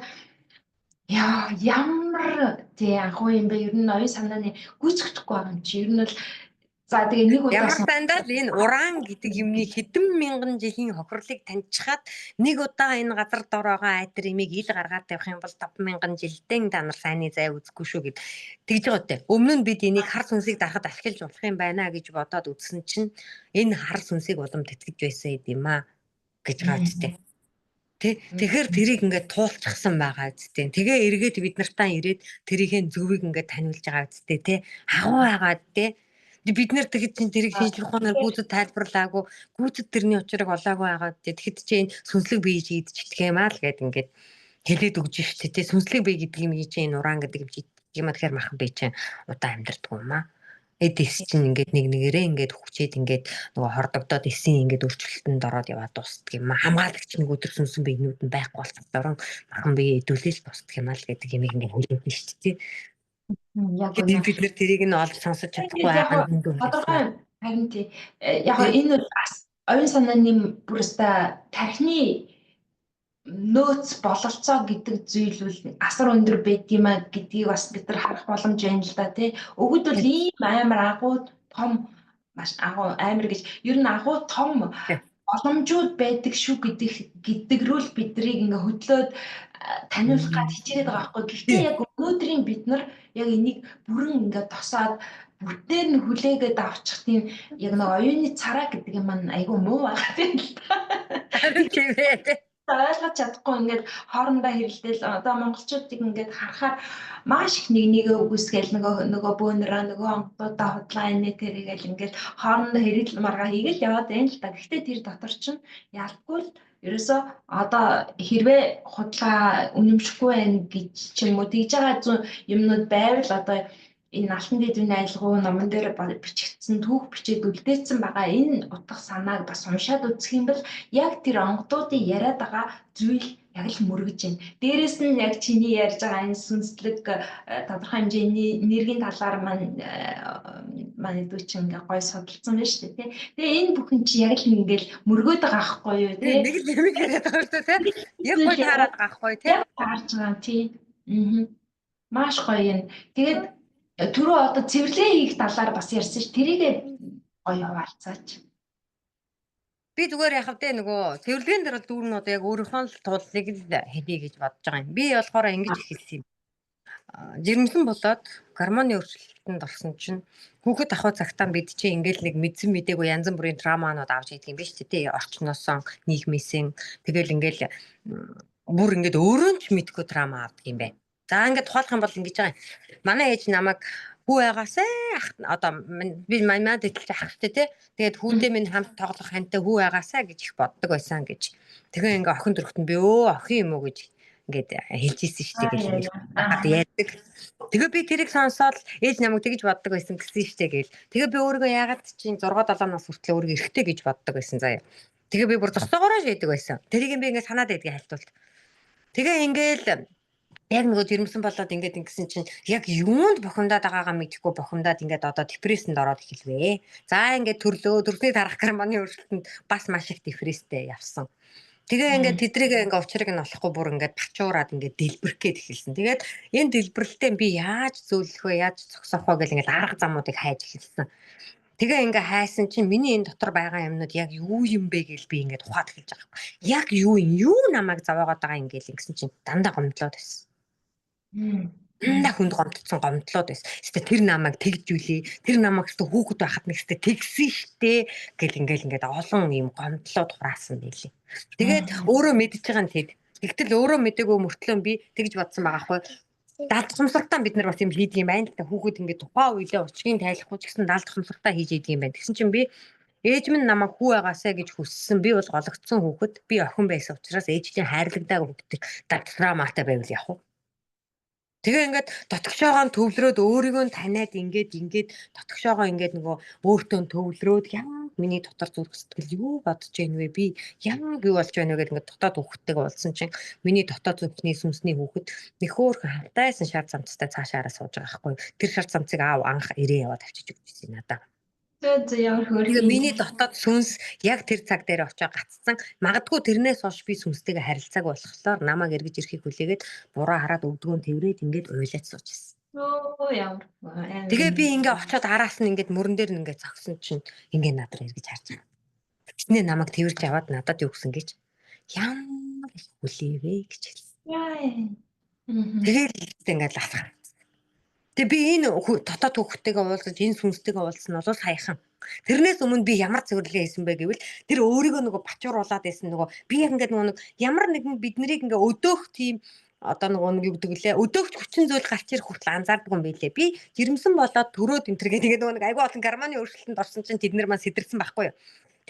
яа ямар тий анхуу юм бэ? Ер нь оюун санааны гүйцэтгэхгүй байгаа юм чи. Ер нь бол за тэгээ нэг удаа ямар сандал энэ уран гэдэг юмны хэдэн мянган жилийн хохирлыг таньчихад нэг удаа энэ газар дороогоо айтер имийг ил гаргаад тавих юм бол 5000 жилдээ та нар сайнны зай үзэхгүй шүү гэд тэгж байгаа үстэй. Өмнө нь бид энийг хар сүнсийг дарахад ашиглаж болох юм байна гэж бодоод үзсэн чинь энэ хар сүнсийг улам тэтгэж байсан юм аа гэж байгаа үстэй. Тэгэхээр тэрийг ингээд туулчихсан байгаа үстэй. Тэгээ эргээд бид нартаа ирээд тэрийнхээ зөвийг ингээд таниулж байгаа үстэй тий. Хагуу байгаад тий. Бид нэр тэгэхэд чинь тэрийг шинжлэх ухаанаар гүйцэд тайлбарлаагүй гүйцэд тэрний учрыг олоогүй байгаа. Тэгэхэд чинь сүнслэг бие хийдчихдэг юм аа л гээд ингээд хэлээд өгж штэ тий. Сүнслэг бие гэдэг юм чинь уран гэдэг юм чи юм а тэгэхээр махан бие чинь удаа амьдэрдэг юм аа. Эдис чинь ингээд нэг нэгээрээ ингээд хүчээд ингээд нөгөө хордогдоод эсийн ингээд өөрчлөлтөнд ороод яваад дуустдаг юм аа. Хамгаалагч нэг өдөр сүнсэн биенүүд нь байхгүй болчихдорон махан бие хэдүүлэл дуустдаг юм аа л гэдэг юм ингээд хэлээд штэ тий. Яг бид нар тэрийг нь олж сонсож чадахгүй байгаа юм дүү. Харин тий. Яг энэ бол оюун санааны бүрстэ тархины нөөц бололцоо гэдэг зүйл бол асар өндөр байд юм а гэдгийг бас бид нар харах боломж байна л да тий. Өгд бол ийм амар агуу том маш агуу амар гэж ер нь агуу том боломжууд байдаг шүү гэдэг рүү л биднийг ингээ хөдлөөд таниулах гэж хичээгээд байгаа байхгүй. Гэхдээ яг өнөөдрийн бид нар яг энийг бүрэн ингээ тосоод бүтээр нь хүлээгээд авчих тийм яг нэг оюуны цараа гэдэг юм маань айгүй муу байгаа тийм л та. Ойлгож чадахгүй ингээд хоорондоо хэрэлдээл одоо монголчуудыг ингээд харахаар маш их нэгээ үгүйсгээл нөгөө бөөнөрөө нөгөө онгодуудаа худлаа инээ тэргээл ингээд хоорондоо хэрэл маргаа хийгээл яваад байна л та. Гэхдээ тэр дотор чинь ялтгүй л ерөөсөө одоо хэрвээ худлаа үнэмшихгүй байх гэж ч юм уу тэгж байгаа юмнууд байвал одоо энэ алтан дэдвийн айлгуу номон дээр бичигдсэн түүх бичээд үлдээсэн байгаа энэ утга санааг бас уншаад үзэх юм бол яг тэр онгодуудын яриад байгаа зүйл яг л мөргөж байна. Дээрээс нь яг чиний ярьж байгаа энэ сүнслэг тодорхой хэмжээний энергийн талаар маань дүү чинь ингээ гой судалсан байна шүү дээ. Тэгээ энэ бүхэн чи яг л ингээл мөргөөд байгаа аахгүй юу тий. Нэг л юм яриад байгаа шүү дээ тий. Яг гой хараад байгаа аахгүй тий. Харж байгаа тий. Маш гоё юм. Тэгээд түрүү одоо цэвэрлэгээ хийх талаар бас ярьсан ш. Тэрийг гоё хуваалцаач. Би зүгээр яхав те нөгөө цэвэрлэгийн дээр дүүр нь одоо яг өөрийнхөө л туллыг л хэлье гэж бодож байгаа юм. Би болохоор ингэж хэлсэн юм. Жирэмсэн болоод гормоны өөрчлөлтөнд орсон чинь хүүхэд ахуй цагтаа бид чинь ингээл нэг мэдсэн мэдээгүй янз бүрийн травманууд авч идэг юм биш үү те. Орчноосоо нийгмээсээ тэгэл ингээл бүр ингээд өөрөө ч мэдгүй трама авдаг юм байна. За ингээд тухайлах юм бол ингэж байгаа юм. Манай ээж намайг хүү байгаасаа одоо би манайд итгэж ах штэ тий. Тэгээд хүүдээ минь хамт тоглох хантай хүү байгаасаа гэж их боддог байсан гэж. Тэгээ ингээ охин дөрөхтөнд би охин юм уу гэж ингээд хэлж ийсэн штэ гэж ярьдаг. Тэгээ би тэрийг сонсоод ээж намайг тэгж боддог байсан гэсэн штэ гээл. Тэгээ би өөрийгөө яагаад чинь 6 7 нас хүртэл өөрийгөө эрэгтэй гэж боддог байсан заяа. Тэгээ би бүр зогсоогоороо шийдэг байсан. Тэрийг би ингээ санаад байдгийг хальтуулт. Тэгээ ингээл яг нөгөө жирэмсэн болоод ингээд ингэсэн чинь яг юунд бухимдаад байгаагаа мэдэхгүй бухимдаад ингээд одоо депрессэнд ороод эхэлвэ. За ингээд төрсний дараах гормоны өөрчлөлтөнд бас маш их депресстэй явсан. Тэгээ ингээд тэдрийг ингээд учрыг нь олохгүй бүр ингээд бачуураад ингээд дэлбэрэх гээд эхэлсэн. Тэгээд энэ дэлбэрэлтээ би яаж зөөлөх вэ, яаж зогсоох вэ гэл ингээд арга замуудыг хайж эхэлсэн. Тэгээ ингээ хайсан чинь миний энэ дотор байгаа юмнууд яг юу юм бэ гэж би ингээд ухаад эхэлж байгаа. Яг юу намайг заваагаад байгаа юм гээл ингэсэн чинь дандаа гомдлоод байсан. Дандаа хүнд гомдлоод байсан. Гэтэ тэр намайг тэгжүүлээ. Тэр намайг өстө хүүхэд байхад нэг өстө тэгсэн штэ гэл ингээд олон юм гомдлоод хураасан байлээ. Тэгээд өөрөө мэдж байгаа нь тэг. Тэгтэл өөрөө мэдээгүй мөртлөө би тэгж бодсон байгаа хгүй. Даалт хумсралтаа бид нар бас юм хийдэг юм байна. Тэгтээ хүүхэд ингээд тухайн үедээ учрыг тайлахгүй ч гэсэн даалт хумсралтаа хийж идэг юм байна. Тэгсэн чинь би ээж минь намайг хүү байгаасаа гэж хүссэн. Би бол гологдсон хүүхэд. Би охин байсан учраас ээжийн хайрлагдаг хүүхэд травматай байвал яах вэ? Тэгээ ингээд дотгошоогоо төвлөрөөд өөрийгөө таниад ингээд дотгошоогоо ингээд нөгөө өөртөө төвлөрөөд яа миний дотор зүрх сэтгэл юу бодож байна вэ? Би яа юу болж байна вэ гэдэг ингээд дотоод хүүхдтэйгээ уулзсан чинь миний дотоод зүрхний сүнсний хүүхэд нөхөөр хавтайсан шар замцтай цаашаараа сууж байгаа байхгүй. Тэр шар замцыг аав анх ирээ яваад авчиж өгсөн надаа. Ямар хөөрхөн. Миний дотоод сүнс яг тэр цаг дээр очиж гацсан. Магадгүй тэрнээс хойш би сүнстэйгээ харилцааг болохоор намайг эргэж ирэхийг хүлээгээд буруу хараад өвдгөөн тэврээд ингээд уйлаад сууж ирсэн. Ямар. Тэгээ би ингээд очиод араас нь ингээд мөрөн дээр нь ингээд зогсон чинь ингээд надад эргэж харж байгаа. Тэгснээ намайг тэрвэрж аваад надад юу гсэн гэж ямар их хүлээвэ гэж хэлсэн. Тэгээд ингээд ласах. Тэгээ би энэ дотоод хүүхдтэйгээ уулзаж энэ сүнстэйгээ уулзсан нь бол саяхан. Тэрнээс өмнө би ямар зөвлөгөө хийсэн бэ гэвэл тэр өөрийгөө нөгөө бачууруулаад байсан нөгөө би яг ингээд нөгөө ямар нэгэн бид нарыг ингээ өдөөх тийм одоо нөгөө юу гэдэг лээ өдөөгч хүчин зүйл гарч ирэх хүртэл анзаардаг юм байлээ. Би жирэмсэн болоод төрөөд энтергээд ингээ нөгөө айгүй олон гормоны өөрчлөлтөнд орсон чинь тэд нар маань сэтэрсэн байхгүй юу.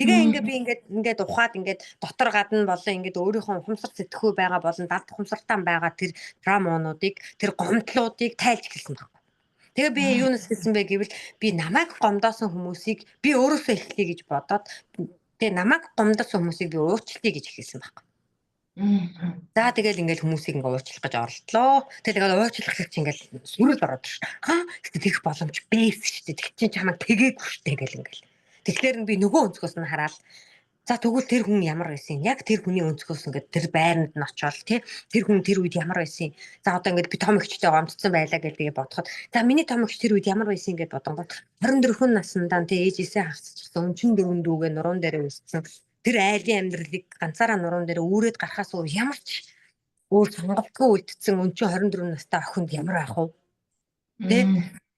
Тэгээ би ингээд ухаад ингээд дотор гадна болон ингээд өөрийнхөө ухамсар сэтгэхүй байгаа болон далд ухамсартаа байгаа тэр драмонуудыг тэр гомдлуудыг тайлж эхэлсэн байна. Тэгээ би юунаас хэлсэн бэ гэвэл би намайг гомдоосон хүмүүсийг би өөрөөсөө эхлэе гэж бодоод тэгээ намайг гомдоосон хүмүүсийг би уучлалаа гэж хэлсэн байна. За тэгэл ингээд хүмүүсийг ингээд уучлах гэж оролдлоо. Тэгээд уучлах гэж ингээд сүрэл ороод ш. Тэгэх боломж байсан шүү дээ. Тэг чинь чамайг тэгээгүй шүү дээ гэл ингээд. Тэгэхээр би нөгөө өнцгөөс нь хараад за тэгвэл тэр хүн ямар байсан? Яг тэр хүний өнцгөөс ингээд тэр байранд нь очиод тий тэр хүн тэр үед ямар байсан? За одоо ингээд би том эгчтэй гомдсон байлаа гэдгийг бодоход за миний том эгч тэр үед ямар байсан гэж бодонгот 24 наснаа тий ээжээсээ хасчихсан 44 дүүгээ нуруунд дээр өссөн. Тэр айлын амьдралыг ганцаараа нуруунд дээр үүрээд гарахаас өөр ямар ч өөр сонголтгүй үлдсэн 24 настай охинд ямар ах вэ? Тий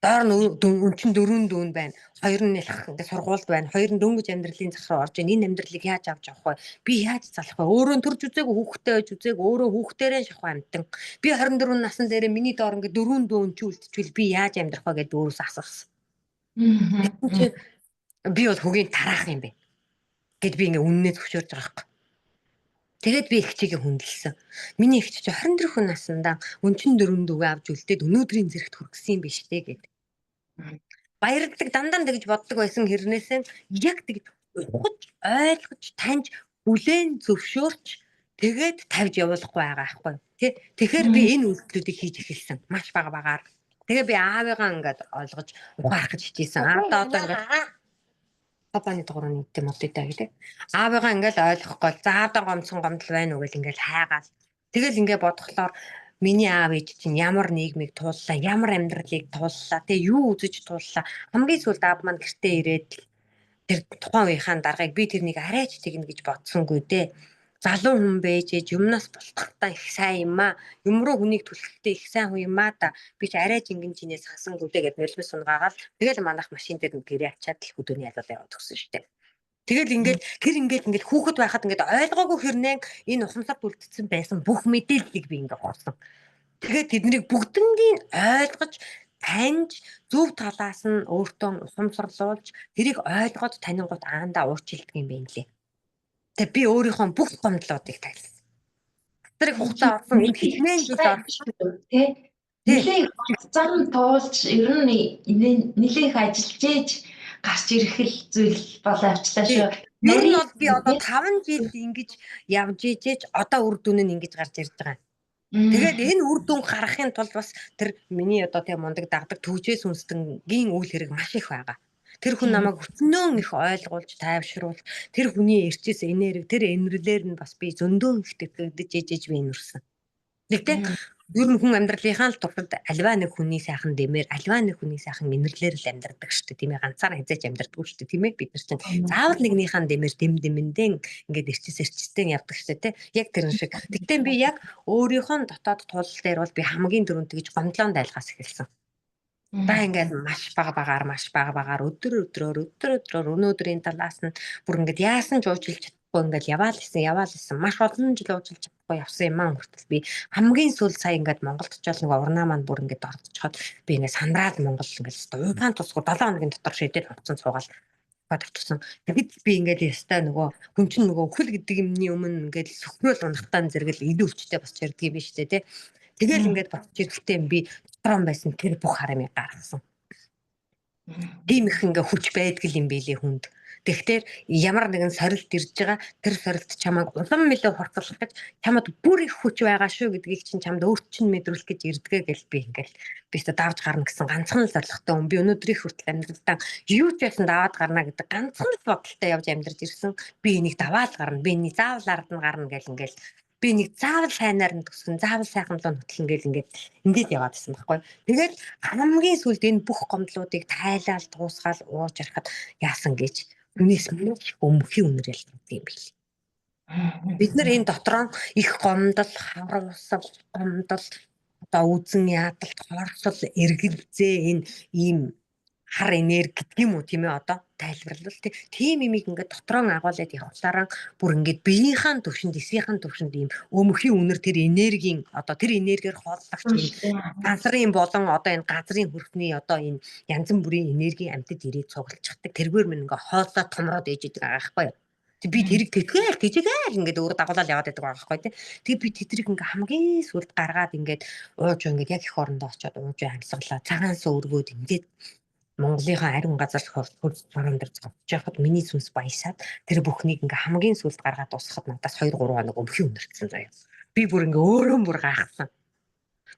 доор нь 44 дүүн байна. Хоёр нь ингээд сургуульд байна. Хоёр нь дөнгөж амьдралын зах руу орж ийн. Энэ амьдралыг яаж авч явах вэ? Би яаж залах вэ? Өөрөө төрж үзээгүй хүүхдтэй байж үзээгүй өөрөө хүүхдээрээ шахах амтан. Би 24 насны дээрээ миний доор ингээд 4 дүүн ч үлдчихвэл би яаж амьдрах вэ гэдээ өөрөөсөө асуусан. Би бол хөгийн тараах юм бэ. Гэт би ингээд үннээ зөвшөөрж байгаа хэрэг. Тэгээд би эгчигээ хүндэлсэн. Миний эгч чи 24 наснаа 44 дүүгээ авч үлдээд өнөөдрийн зэрэгт хүргэсэн юм биш үү гэдэг. Баярладаг дандаа тэгж боддог байсан хэрнээсээ яг тэгж ухаж ойлгож таньж бүлээн зөвшөөрч тэгээд тавьж явуулахгүй байгаа аахгүй тий. Тэгэхээр би энэ үйлдэлүүдийг хийж эхэлсэн маш багаар. Тэгээ би аавыгаа ингээд олгож ухаарах гэж хичээсэн. Аавдаа одоо ингээд папаны дугуйн нийттэй модтой гэдэг. Аавыгаа ингээд ойлгохгүй заавдаа гомцсон гомдол байна уу гэл ингээд хайгаал. Тэгэл ингээд бодглохлоор миний аав ээж чинь ямар нийгмийг тууллаа, ямар амьдралыг тууллаа, тэгээ юу үзэж тууллаа. Хамгийн сүүлд аав маань гэртээ ирээд тэр тухайн үеийн даргаыг би тэрнийг арайч тэгнэ гэж бодсонгүй дээ. Залуу хүн байж юмнаас болтохтой их сайн юм аа. Юм руу хүнийг түлхэлтэй их сайн хүн юм аа да. Би ч арайч ингэн чинээс хасангүй дээ гэд нөлмөс сунгаагаад тэгэл манайх машин дээр гэрээ ачаад л хөдөөний ялуулаа яваад өгсөн шүү дээ. Тэгэл ингээд хүүхэд байхад ингээд ойлгоогүй хэрнээ энэ ухамсарт үлдсэн байсан бүх мэдээллийг би ингээд орсон. Тэгээд тэднийг бүгднийг ойлгож таньж зөв талаас нь өөртөө ухамсарлуулж тэрийг ойлгоод танингууд аандаа уурчилдаг юм байна лээ. Тэгээ би өөрийнхөө бүх гомдлуудыг тайлсан. Тэрийг хугацаа орсон энэ хичнээн жил орсон тий. Нилээх зам туулж ер нь нилээх ажиллаж ээж гарч ирэх л зүйл болоо авчлаа шүү. Ер нь бол би одоо 5 жил ингэж явж ижээж одоо үр дүн нь ингэж гарч ирж байгаа. Тэгээд энэ үр дүн гарахын тулд бас тэр миний одоо тийм мундаг дагдаг төвчээс үнсдэнгийн үйл хэрэг маш их байгаа. Тэр хүн намайг өчнөө их ойлгуулж тайвшруулж тэр хүний эрчээс энерги тэр энерлээр нь бас би зөндөө их тэтгэгдэж ижээж би энэрсэн. Тэгтээ ер нь хүн амьдралынхаа л туршид альва нэг хүний сайхан дэмээр альва нэг хүний сайхан энерлээр л амьдардаг шүү дээ. Тийм ээ ганцаараа хязгаарч амьдардаг шүү дээ. Тийм ээ бид нар чинь заавал нэгнийхээ дэмээр дэмэндэн ингээд эрчтэй явдаг шүү дээ. Яг тэр шиг. Тэгтээ би яг өөрийнхөө дотоод тул дээр бол би хамгийн дөрөнд тэгж гомдлоонд айлгаас эхэлсэн. Та ингээд маш багаар өдөр өнөөдрийн талаас нь бүр ингээд яасан ч уужилж ингээд яваал исэн маш олон жил уужилж чадахгүй явсан юм аа хүртэл би хамгийн сүүл сая ингээд Монголд очиод нэг урнаа маань бүр ингээд орцоход би ингээд сандраад Монгол ингээд уйгаан тусгуу 7 хоногийн дотор шийдээд авцсан цуугаал бодчихсон. Тэгэд би ингээд ястай нөгөө хүн чинь нөгөө өхөл гэдэг юмний өмнө ингээд сөхнөөл унахтаа зэрэгэл илүү өвчтэй босч ирдэг юм биш үү те. Тэгэл ингээд босч ирэхдээ би дотрон байсан тэр бүх харамыг гаргасан. Тийм их ингээ хүч байдаг юм билээ хүнд. Тэгэхээр ямар нэгэн сорилт ирж байгаа тэр сорилт чамайг улам мэлээ хурцлах гэж чамд бүр их хүч байгаа шүү гэдгийг чинь чамд өөрт чинь мэдрүүлэх гэж ирдгээ гэл би ингээл би өөртөө давж гарна гэсэн ганцхан л зорилготой хүн. Би өнөөдрийн хүртэл амьдралдаа юу ч байсан даваад гарна гэдэг ганцхан л бодолтой явж амьдарч ирсэн. Би энийг даваад гарна. Би энийг заавал ард нь гарна гэл ингээл би нэг заавал сайнаар нь төсгөн заавал сайхан луу нутлан гэл ингээд яваад байсан байхгүй. Тэгээд хамгийн сүүлд энэ бүх гомдлуудыг тайлал дуусгаал ууж арахад яасан гэж үнээс мөн өмхийн үнэр ялдаг юм бэл. Бид нар энэ дотроо их гомдол, харуулсал, гомдол, одоо үзэн ядалт, хорсол, эргэлзээ энэ ийм хар энерги гэдэг юм уу тийм ээ одоо тайлбарлал тийм имийг ингээд дотроо агуулад явахлаараа бүр ингээд биеийнхаа төвшөнд эсийнхаа төвшөнд ийм өмхийн үнэр тэр энергийн одоо тэр энергиэр хооллогч гансрын болон одоо энэ газрын хөрхний одоо энэ янз бүрийн энерги амьтад ирээд цуглалцдаг тэргээр мэн ингээд хооллоо томроод ээж идэг байгаа байхгүй юу. Тэг би тэрийг тэтгэл ингээд өөр дагуулаад яваад байдаг байгаа байхгүй тий. Тэг би тэдрийг ингээд хамгийн сүлд гаргаад ингээд ууж ингээд яг их орондоо очиод ууж амьсгалаа цагаан сөргөөд ингээд Монголынхаа ариун газар хөрс баруун дээр зовж яхад миний сүнс баясаад тэр бүхнийг ингээ хамгийн сүлд гаргаад дуусгахад надаас 2-3 хоног өмхийн үнэрсэн заяа. Би бүр ингээ өөрөө бүр гайхсан.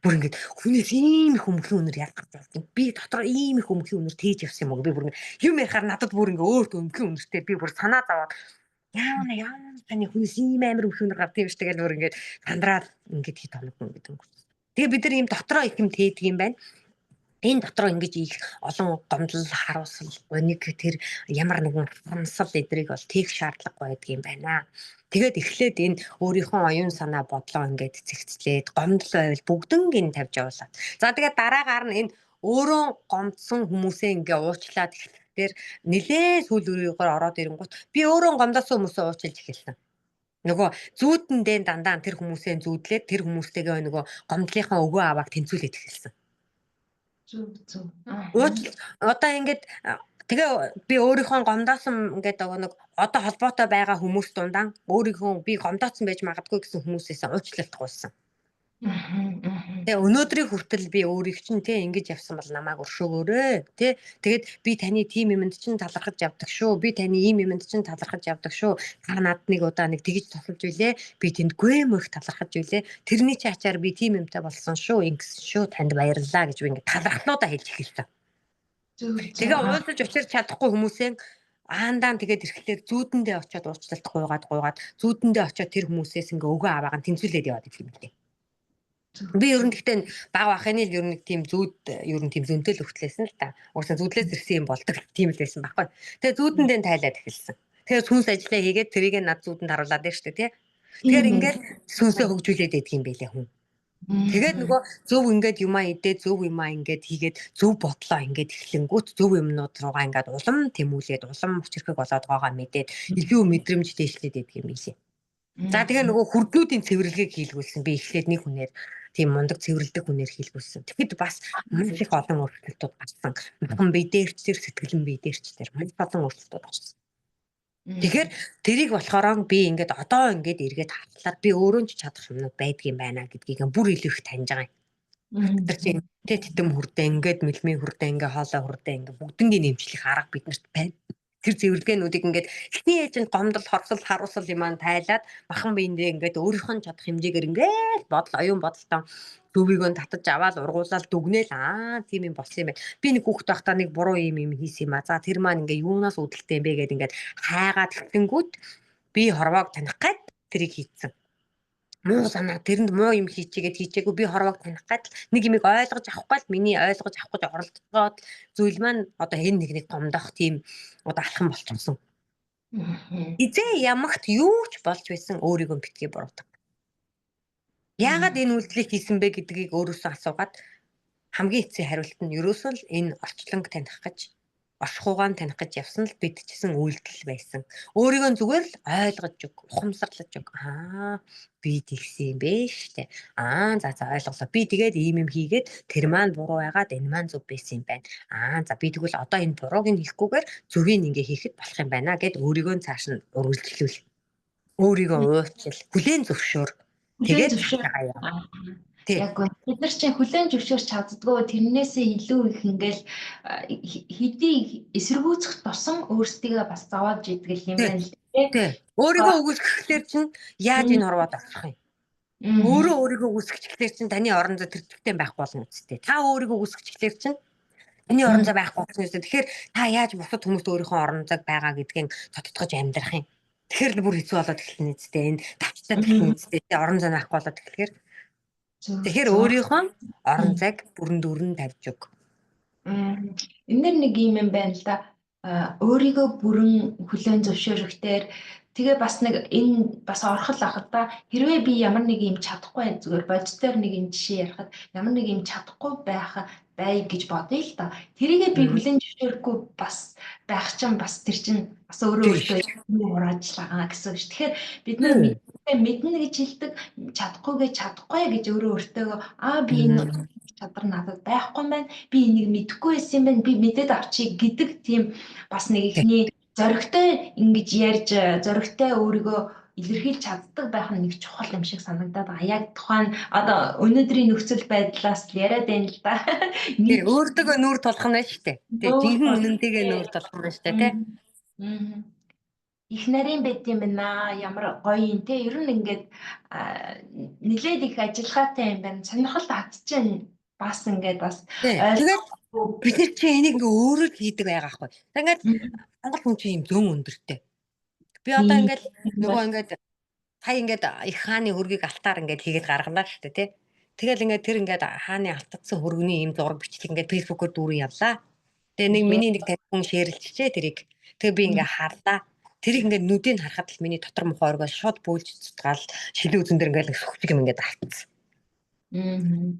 Бүр ингээ хүнээс ийм их өмхийн үнэр яг гарч байна. Би дотор ийм их өмхийн үнэр тээж явсан юм уу? Би бүр юм ярихаар надад бүр ингээ өөрт өмхийн үнэртэй би бүр санаа зовоод яана таны хүнээс ийм амар өмхийн үнэр гардаг юм шүү тэгэл бүр ингээ сандраад ингээ хит хоног ингээ өнгөрсөн. Тэгээ бид нар ийм дотроо их юм тээдэг юм байна. Энэ дотроо ингэж их олон гомдол харуулсал нэг тэр ямар нэгэн хамсал эдрийг бол тех шаардлагагүй байдаг юм байна. Тэгээд эхлээд энэ өөрийнхөө оюун санаа бодлоо ингээд цэгцлээд гомдол байвал бүгднийг тавьж явуулаад. За тэгээд дараагаар нь энэ өөрөө гомдсон хүмүүсээ ингээ уучлаад тэгэхээр нилээ сүүл өрөөгөр ороод ирэнгүүт би өөрөө гомдсон хүмүүсээ уучлж эхэлсэн. Нөгөө зүүдэндээ дандаа тэр хүмүүсээ зүүдлээд тэр хүмүүстэйгээ нөгөө гомдлынхаа өгөө авааг тэнцүүлээд эхэлсэн. Зүг. Одоо ингээд тэгээ би өөрийнхөө гомдоосон ингээд нэг одоо холбоотой байгаа хүмүүс дундаа өөрийнхөө би гомдоосон байж магадгүй гэсэн хүмүүсээс уучлалт гуйсан. Тэгээ өнөөдрийн хүртэл би өөрийг чинь те ингэж явсан бол намайг өршөөгөөрэй те тэгээд би таны тим юмд чинь талархаж явдаг шүү би таны ийм юмд чинь талархаж явдаг шүү та над нэг удаа нэг тэгж тусалж үлээ би тэнд гүэмөх талархаж үлээ тэрний чи ачаар би тим юмтай болсон шүү ингэсэн шүү танд баярлалаа гэж би ингэ талархлуудаа хэлж эхэлсэн. Тэгээ уулзаж учрах чадахгүй хүмүүсээ аандаа тэгээд ирэхлээр зүүдэндээ очиод уучлалт гуйгаад зүүдэндээ очиод тэр хүмүүсээс ингээ өгөө аваагаа тэнцүүлээд яваад ирэх юм лээ. Би ер нь гэхдээ баг бахын л ер нь тийм зөнтэй л өгтлээсэн л та. Уусаа зүудлээс ирсэн юм болдог тийм л байсан байхгүй. Тэгээ зүүдэндээ тайлаад эхэлсэн. Тэгээ сүнс ажиллаа хийгээд тэрийг над зүүдэнд харуулад байна шүү дээ тий. Тэгэхээр ингээд сүнсээ хөгжүүлээд байдаг юм байлаа хүн. Тэгээд нөгөө зөв ингээд юмаа идээ зөв юмаа ингээд хийгээд зөв бодлоо ингээд эхлэнгүүт зөв юмнууд руугаа ингээд улам тэмүүлээд улам хүчрхэг болоод байгаа мэдээд илүү мэдрэмж дэвшлээд байдаг юм билээ. За тэгээ нөгөө хүрднүүдийн цэвэрлэгийг хийлгүүлсэн би эхлээд нэг хүнээр тийм мундаг цэвэрлдэг хүнээр хийлгүүлсэн. Тэгэхэд бас маш их олон өөрчлөлтүүд гарсан. Махан бие дээрч тэр сэтгэлэн бие дээрч тэр маш олон өөрчлөлтүүд гарсан. Тэгэхээр тэрийг болохоор би ингээд одоо ингээд эргээд хатлаад би өөрөө ч чадах юмнууд байдгийн байна гэдгийг бүр илүү их таньж байгаа юм. Тэр чинь тэтэм хүрдээ ингээд мэлмийн хүрдээ ингээд хоолой хүрдээ ингээд бүгднийг нэмжлэх арга биднэрт байна. Тэр цэвэрлэгээнүүдийг ингээд эхний ээжинд гомдол хорсол харуулсал юм аа тайлаад махан биендээ ингээд өөрийнх нь чадах хэмжээгээр ингээд бодол оюун бодолтой зөвийгөө татаж аваад ургуулаад дүгнээл тийм юм болсон юм байна. Би нэг хүүхэд байхдаа нэг буруу юм хийсэн юм аа. За тэр маань ингээд юунаас үүдэлтэй юм бэ гэдээ ингээд хайгаад хэвтэнгүүд би хорвоог таних гээд тэрийг хийцэн. Муу санаа тэрэнд муу юм хийчихээгүй би хорвоог таних гээд нэг юмыг ойлгож авахгүй л миний ойлгож авах гэж оролдоод зүйл маань одоо хэн нэг гомдох тийм одоо алхам болчихсон. Эзээ ямагт юу ч болж байсан өөрийгөө битгий буруудаг. Яагаад энэ үйлдэлийг хийсэн бэ гэдгийг өөрөөсөө асуугаад хамгийн эцсийн хариулт нь ерөөсөө л энэ орчлонг таних гэж оршихуйгаа таних гэж явсан л бидчихсэн үйлдэл байсан. Өөрийгөө зүгээр л ойлгож өг, ухамсарлаж өг. Би тэгсэн юм бэ штэ. За ойлголоо. Би тэгээд ийм юм хийгээд тэр маань буруу байгаад энэ маань зөв байсан юм байна. За би тэгвэл одоо энэ бурууг нь хийхгүйгээр зөвийг ингээ хийхэд болох юм байна гэд өөрийгөө цааш нь үргэлжлүүл. Өөрийгөө уучлал, хүлээн зөвшөөр. Тэгээд яг бид нар чинь хүлээн зөвшөөрч чаддгүй тэрнээсээ илүү их ингээл хэдий эсэргүүцэх тусам өөрсдийгөө бас зовоож идэг юм байна л тийм. Өөрийгөө үгүйсгэхлээр чинь яаж энэ хорвоод авчих юм? Өөрийгөө үгүйсгэхлээр чинь таны орон зай тэртэгтэй байхгүй болно үстэй. Та өөрийгөө үгүйсгэхлээр чинь таны орон зай байхгүй болно үстэй. Тэгэхээр та яаж бусад хүмүүст өөрийнхөө орон зайг байгаа гэдгийг тодтогч амьдрах юм? Тэгэхээр бүр хэцүү болоод эхэлнэ үстэй. Энэ тавчтаад эхэлнэ үстэй. Орон зай байхгүй болоод эхлэхээр тэгэхээр өөрийнхөө орон зайг бүрэн тавьж өг. Энэ нэг юм байна л да. Өөрийгөө бүрэн хүлээн зөвшөөрөхтэр тэгээ бас нэг энэ бас орхол ахад та хэрвээ би ямар нэг юм чадахгүй зүгээр бодитоор нэг юм жишээ ярихад ямар нэг юм чадахгүй бай гэж бодъё л да. Тэрийгээ би хүлээн зөвшөөрөхгүй бас байх чинь бас тэр чинь бас өөрөө ураачлаа гэсэн үг ш. Тэгэхээр бид нар мэднэ гэж хэлдэг чадахгүй гэж өөрөө өөртөө би энэ чадвар надад байхгүй юм байна. Би энийг мэдэхгүй байсан юм байна. Би мэдээд авчиг гэдэг тийм бас нэг ихний зоригтой ингэж ярьж зоригтой өөрийгөө илэрхийлж чаддаг байх нь нэг чухал юм шиг санагдаад байгаа. Яг тухайн одоо өнөөдрийн нөхцөл байдлаас яриад байна л да. Өөртөө нүүр тулах нь шүү дээ. Тэгээ жинхэнэ үнэнтэйгээ нүүр тулах нь шүү дээ, тий. Их нарийн байд юм байна. Ямар гоё юм те. Ер нь ингээд нэлээд их ажиллагаатай юм байна. Сонирхол татчихна. Бас ингээд бас тэгээд бид нар чи энийг ингээ өөрөө хийдэг байгаа хгүй. Тэгээд Монгол хүн чинь юм зөөн өндөртэй. Би одоо ингээд нөгөө ингээд сая ингээд их хааны хөргийг алтаар ингээд хийгээд гаргалаа шүү дээ тий. Тэгэл ингээд тэр ингээд хааны алтцсан хөргөний юм зураг бичлэг ингээд фэйсбүүкээр дүүрэн явлаа. Тэгээ нэг миний нэг тавьсан шеэрлчихжээ тэрийг. Тэгээ би ингээд харлаа. Тэрийг ингээд нүдийг харахад л миний дотор мохоо оргоо шууд бөөлж цутгаал шилэн үзэн дээр ингээд сөхчг юм ингээд автсан.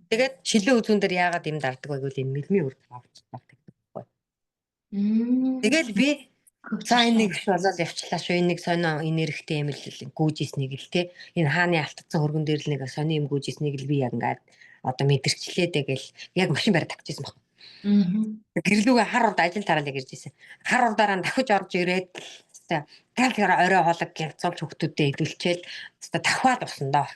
Тэгээд шилэн үзүүн дээр яагаад юм дарддаг вэ гэвэл энэ мэлмийн үрд авчихдаг байхгүй. Тэгэл би за энэ нэг болоод явчлаа шүү. Энэ нэг сонио энергитэй юм л гүйжиснийг л те. Энэ хааны алтцсан хөргөн дээр л нэг сонио юм гүйжиснийг л би яг ингээд одоо мэдэрчлээ тэгэл яг машин барь тавьчихсан баг. Гэрлүүгээ хар урд ажил тараал гэж иржсэн. Хар урдаараа дахиж орж ирээд тэр орой хоолог гялцуулж хөвгтүүдэд идүүлчихэл дахиад усандаа.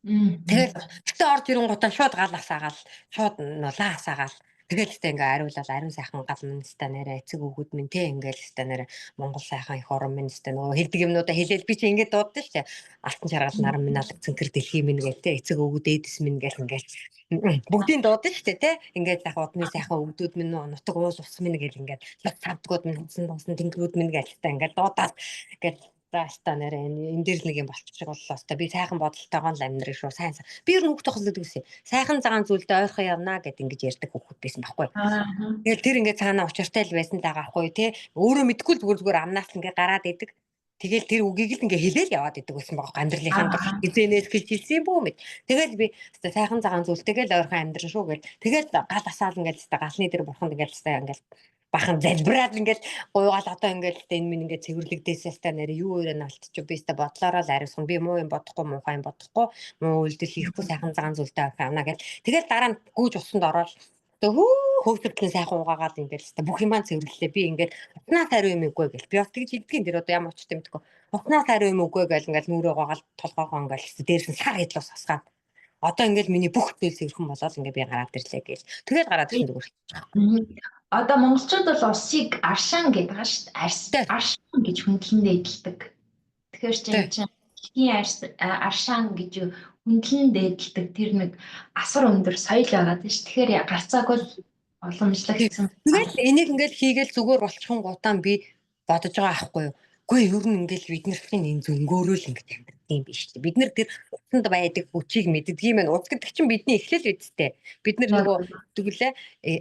Тэгэл тэгтээ орж ирэнгуутаа шууд гал асаагаал шууд нулаа асаагаал тэгэл ихтэй ингээ ариулал ариун сайхан гал миньста нэрэ эцэг өгүүд минь те ингээл ихтэй нэрэ Монгол сайхан их орон миньста нөгөө хэлдэг юмнуудаа хэлээл би чи ингээ дуудсан штэ алтан чаргал наран минь алг цэнхэр дэлхий минь гээл те эцэг өгүүд эдэс минь гээл ингээл бүгдийн дуудсан штэ те ингээд сайхан удны сайхан өгдүүд минь нутаг уус ус минь гээл ингээд тавдгууд минь худсан тэнгэрүүд минь гээл та ингээд дуудаад ингээд заастаа нэрэ энэ дээр нэг юм болчих шиг боллоо та би сайхан бодолтойгоо л амьдрэх шүү сайн би ер нь хүүхд тохсолдог гэсэн сайхан цагаан зүйлдээ ойрхон явна гэд ингэж ярьдаг хүүхд байсан байхгүй. Тэгэл тэр ингээд цаанаа учиртай л байсан л байгаа байхгүй те өөрөө мэдгүй л зүгээр амнаас ингээд гараад идэг тэгэл тэр үгийг л ингээд хэлээл яваад идэг байсан байхгүй амьдралынхаа дор эзэнээс гэж хэлсэн юм бүү мэд тэгэл би сайхан цагаан зүйлтэйгээ л ойрхон амьдрын шүү гэл тэгэл гал асаал ингээд галны дээр бурхан ингээд ингээд бахан залбираад ингээд гуйгаал одоо ингээд энэ минь ингээд цэвэрлэгдээсээс та нэр юу өөрөө наалтчих би өстө бодлоороо л ариусган би муу юм бодохгүй муухай юм бодохгүй муу үйлдэл хийхгүй сайхан цагаан зүйлтэй авна гэл тэгэл дараа нь гүйж усанд ороод хөвгөртлэн сайхан угаагаад ингээд өстө бүх юмаа цэвэрлэлээ би ингээд утнаас хариу юм үгүй гэл би бас тэгж хэлдгийн тэр одоо ямар очтой мэдгүй утнаас хариу юм үгүй гэл ингээд нүрээ гоогаал толгоогоо ингээд дээрс нь сар хэдлээс хасгаад одоо ингээд миний бүх зүйл цэвэрхэн болоод ингээд би гараад ирлээ гэл тэгээд гараад ирсэн зүгээр. Одоо монголчууд бол усыг аршаан гэдэг байгаа шүү дээ. Аршаан гэж хүндлэндээ эдэлдэг. Тэгэхээр чинь аршаан гэж хүндлэндээ эдэлдэг тэр нэг асар өндөр соёл байгаа тийм шүү. Тэгэхээр гарцаагүй уламжлагдсан. Тэгэл энийг ингээд хийгээл зүгээр болчихсон гутаан би бодож байгаа аахгүй юу. Үгүй ер нь ингээд бид нэрхийн энэ зөнгөөрөөл ингээд амьд юм биш үү. Бид нар тэр утсанд байдаг хүчийг мэддэг юм байна. Утас гэдэг чинь бидний эхлэл үсттэй. Бид нар нөгөө тэгэлээ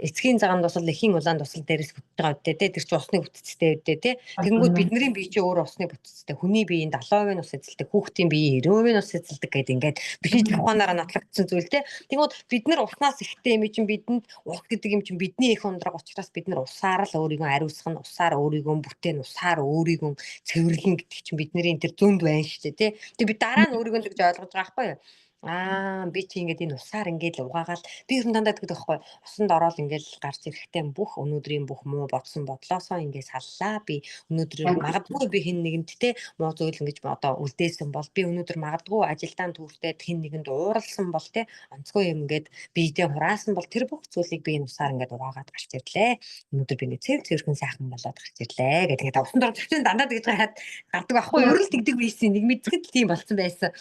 эцгийн цагаан тусал эхийн улаан тусал дээрээс бүтэж байгаа үедээ тэр чинь усны бүтцтэй үедээ тий. Тэгэнгүүт бидний бие чинь өөр усны бүтцтэй. Хүний биеийн 70% нь ус эзэлдэг, хүүхдийн биеийн 90% нь ус эзэлдэг гэдэг ингээд бишиж ухаанаараа нотлогдсон зүйл тий. Тэгэнгүүт бид нар уснаас ихтэй юм чинь бидэнд ус гэдэг юм чинь бидний их ундраг учраас бид нар усаар л өөрийгөө ариусгах нь, усаар өөрийгөө бүтээн, усаар өөрийгөө цэвэрлэн гэдэг чинь бидний тэр зөнд байна шүү дээ тий. Тэгээ би дараа нь өөрийгөө тэгж ойлгож байгаа байхгүй юу? Би чи ингээд энэ усаар ингээд угаагаал би ер нь дандаа тэгдэг байхгүй усанд ороод ингээд гарч ирэхдээ бүх өнөөдрийн бүх муу бодсон бодлоосоо ингээд саллаа би өнөөдөр магадгүй би хэн нэгэнд те муу зүйл ингэж одоо үлдээсэн бол би өнөөдөр магадгүй ажилдаа түүртэй хэн нэгэнд ууралсан бол те онцгой юм ингээд биедээ хураасан бол тэр бүх зүйлийг би энэ усаар ингээд угаагаад гарч ирлээ өнөөдөр би ингээд цэвэрхэн сайхан болоод гарч ирлээ гэдэг ингээд усанд орж ирсэн дандаа тэгж гараад гардаг байхгүй ер нь тэгдэг байсан нэг мэдсгэд тийм болсон байсан.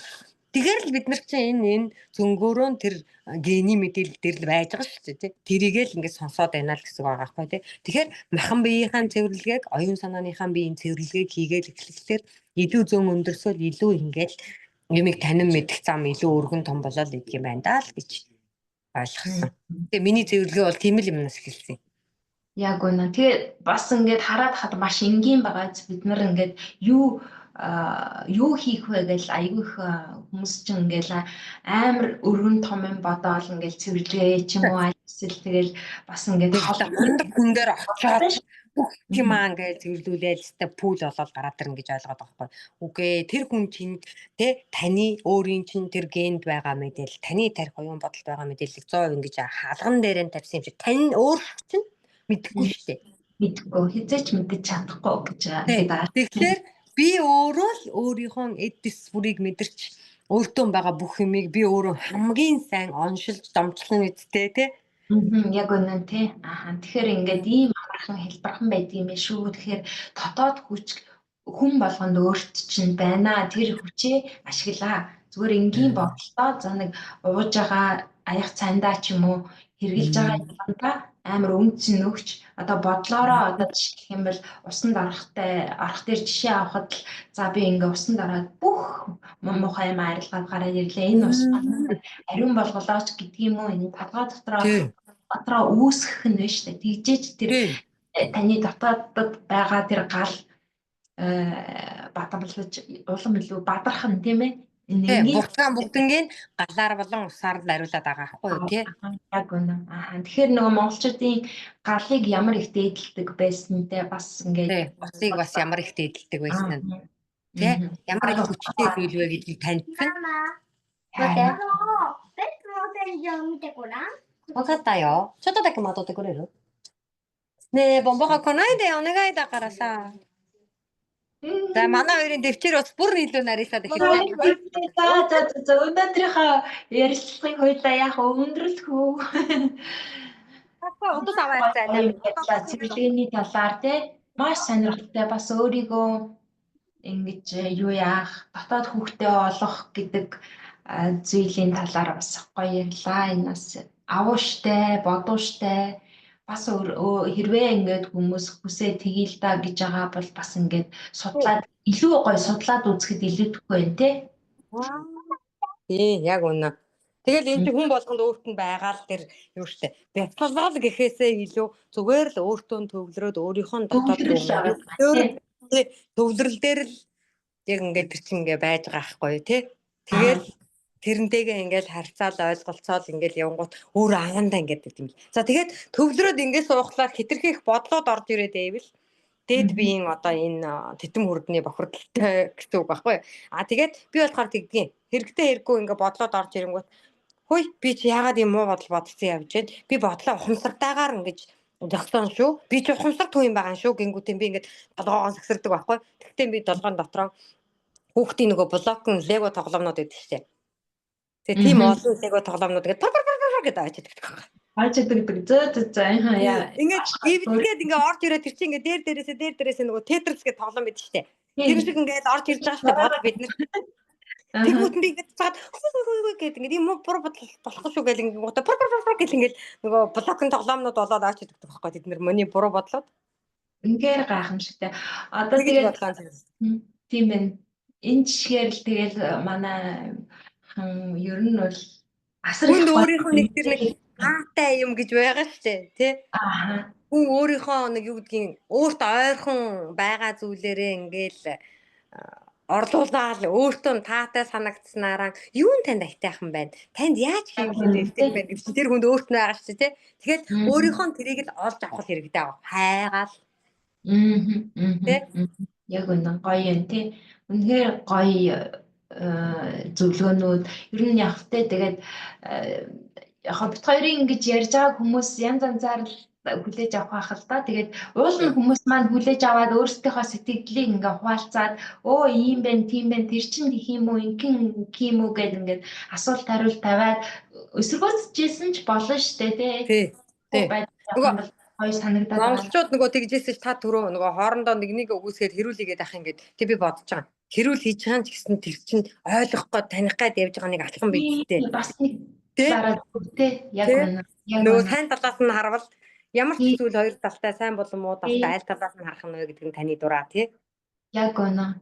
Тэгэхээр л бид нар чинь энэ зөнгөөрөө тэр гений мэдээлэл дээр л байж байгаа шүү дээ тий. Тэрийгэл ингээд сонсоод байна л гэсэн байгаа байхгүй тий. Тэгэхээр махан биеийнхаа цэвэрлэгээг, оюун санааныхаа биеийн цэвэрлэгээг хийгээл эхлэхээр илүү зөн өндөрсөөл илүү ингээд юмыг танин мэдэх зам илүү өргөн том болоод идэх юм байна даа л гэж ойлгосон. Тэгээ миний цэвэрлэгээ бол тийм л юмнаас эхэлсэн. Яг үнэ. Тэгээ бас ингээд хараад хад маш энгийн байгаа. Бид нар ингээд юу хийх вэ гэж айгүй их хүмүүс чинь ингээл амар өргөн том юм бодоол ингээл цэвэрлэгээ ч юм уу эсвэл тэгэл бас ингээд хүн дээр очоод бүх юм ингээд цэвэрлүүлээл та пул болоод гараад ирнэ гэж ойлгоод байгаа байхгүй. Үгүй тэр хүн чинь тэ таны өөрийн чинь тэр генд байгаа мэдээлэл таны тарих оюун бодолд байгаа мэдээллийг 100% ингэж хаалган дээр нь тавьсан юм шиг тань өөр чинь мэдэхгүй шүү дээ. Мэдэхгүй хизээч мэдэж чадахгүй гэж байгаа. Тэгэхээр би өөрөө л өөрийнхөө эдис бүрийг мэдэрч өөртөө байгаа бүх юмыг би өөрөө хамгийн сайн оншилж домчлох үедтэй тий. Яг үнэн тий. Тэгэхээр ингээд ийм амархан хэлбэрхэн байдаг юм биш үү. Тэгэхээр дотоод хүч хүн болгонд өөрт чинь байна. Тэр хүчээ ашиглаа. Зүгээр энгийн бодлоо за нэг ууж байгаа аяг цандаа ч юм уу хэрглэж байгаа юмдаа амар өмцөн нөгч одоо бодлоороо одоо жишээ юм бол усанд орох дээр жишээ авахад л за би ингээ усанд ороод бүх муухай юм арилгаад гараад ирлээ энэ ус ариун болголооч гэдэг юм уу энэ толгой дотроо үүсгэх нь байна шүү дээ тэгжээч тэр таны дотоодд байгаа тэр гал батамлаж улам илүү бадрах нь тийм ээ Буртгаан бүгднгийн галаар болон усаар л ариулаад байгаа байхгүй юу тий. Яг үнэ. Тэгэхээр нөгөө монголчуудын галыг ямар их дээдэлдэг байсантай бас ингээд усыг бас ямар их дээдэлдэг байсан нь тий. Ямар их хүчтэй зүйл вэ гэдгийг таньсан. Вакатаё. Чото таки мадоте куреру. Не, бомбога конайде онегай да караса. За манай хоёрын дэвчээр бас бүр илүү нарийнсаад их байна. За өнөөдрийнхөө ярилцлагыг хоёулаа яах өндөрлөх үү? Удаа аваад зайлаа. Цэвэрлэгээний талаар тий маш сонирхолтой бас өөрийгөө ингэж юу яах дотоод хүүхдээ олох гэдэг зүйлийн талаар бас гоё ярьлаа. Энэ бас авууштай, бодууштай бас хэрвээ ингээд хүмүүс хүсээ тгийл та гэж байгаа бол бас ингээд судлаад илүү гоё судлаад үзэхэд илүүдэхгүй байна тий. Яг үнэ. Тэгэл энэ чинь хүн болгонд өөрт нь байгаа л тэр юу штэ. Бяцлал гэхээсээ илүү зүгээр л өөртөө төвлөрөөд өөрийнхөө дотоод төвлөрөл дээр л яг ингээд тэр чинь ингээд байж байгаа байхгүй тий. Тэгэл тэрнтэйгээ ингээл харьцаал ойлголцоол ингээл явангууд өөр аандаа ингээд гэдэг юм л. За тэгээд төвлөрөөд ингээд суухлаар хитрхи их бодлоод орж ирээд байвал дээд биеийн одоо энэ титэм хүрдний бохирдолтой гэсэн үг байхгүй. Тэгээд би болохоор тэгдгийн. Хэрэгтэй хэрэггүй ингээд бодлоод орж ирэнгүүт хөөе би чи яагаад юм муу бодол бодсон явж байна. Би бодлоо ухамсартайгаар ингэж зогсон шүү. Би ч ухамсар туу юм байгаа шүү гингүүтэн би ингээд толгоогоо сагсардаг байхгүй. Тэгтээ би толгойн дотроо хүүхдийн нөгөө блокн лего тоглоомнууд байдаг шүү дээ. Тэгээ тийм олон лего тоглоомнууд ингээд пар гэдэг ааждаг байхгүй. Ааждаг зөө яа. Ингээд ивдгээд ингээд орж ирээд тэр чинь ингээд дээрээсээ нөгөө тетрис гэдэг тоглоом байдаг шүү дээ. Тэр шиг ингээд орж ирж байгаа шүү дээ бод бид нар. Тэгвэл би ингээд цаад гэдэг ингээд юм бур болохгүй шүү гэл ингээд гоо пар гэл ингээд нөгөө блокн тоглоомнууд болоод ааждаг байхгүй тэд нар мони буруу бодлоод. Үнээр гайхамшигтай. Одоо тэгээд тийм байна. Энэ жишгээр л тэгэл манай ер нь бол асар их өөрийнхөө нэг тэр нэг таатай юм гэж байгаа штэ тий. Хүн өөрийнхөө нэг юу гэдгийг өөртөө ойрхон байгаа зүйлээрээ ингээл орлуулаад өөртөө таатай санагдсанараа юу нь танд айтайхан байна. Танд яаж хийлээд хэлдэг байх гэж тэр хүнд өөртөө байгаа штэ тий. Тэгэхээр өөрийнхөө тэрийг л олж авах хэрэгтэй байгаа. Хайгаал. Яг үнэн гоё юм тий. Үнэхээр гоё зөвлөгөөнүүд ер нь явахтай тэгээд яг бит хоёрын ингэж ярьж байгаа хүмүүс янз янзаар хүлээж авах байх л да. Тэгээд уул нь хүмүүс маань хүлээж аваад өөрсдийнхөө сэтгэлдлийг ингээ хуваалцаад өө ийм байна, тийм байна, тэр чинь гэх юм уу, ингэн юм уу гэд ингээд асуулт хариулт тавиад өсөргөөсжсэн ч болно штэ тий. Нөгөө хоёр санагдаад монголчууд нөгөө тэгжээсэж та түрүү нөгөө хоорондоо нэг өгөөсгээд хэрүүлээгээд ах ингээд тэг би бодож байгаа. Хэрүүл хийж байгаа ч гэсэн тэр чинь ойлгохгүй таних гад явж байгаа нэг алхам бидтэй. Бас нэг дараа тий яг үнэ. Нөгөө сайн талаас нь харвал ямар ч зүйл хоёр талтай сайн болон муу талтай аль талаас нь харах нь вэ гэдэг нь таны дураа тий. Яг үнэ.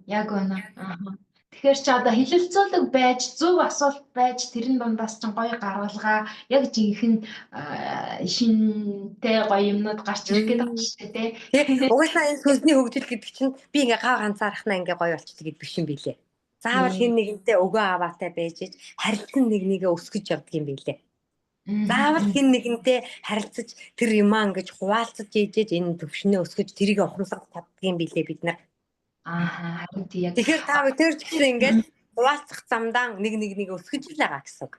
Тэгэхээр чи одоо хилэлцүүлэг байж зөв асуулт байж тэрэн дундаас ч гоё гаргалгаа яг жинхэнэ шинтэй гоё юмнууд гарч ирэх гэдэг байна шүү дээ тий. Угаасаа энэ сүнсний хөгжил гэдэг чинь би ингээ гав ганцаархнаа ингээ гоё болчихдаг гэдэг биш юм билээ. Заавал хин нэгэнтэй өгөө аваатай байж харилцан нэгээ өсгөж явдаг юм билээ. Заавал хин нэгэнтэй харилцаж тэр юмаа ингэж хуваалцаж ээжээж энэ төвшнөө өсгөж тэрийг ухамсарлах чаддаг юм билээ бид нар. Харин тийм. Тэгэхээр та тэр чинь ингээд хуваалцах замдаа нэг өсгөж л байгаа гэсэн үг.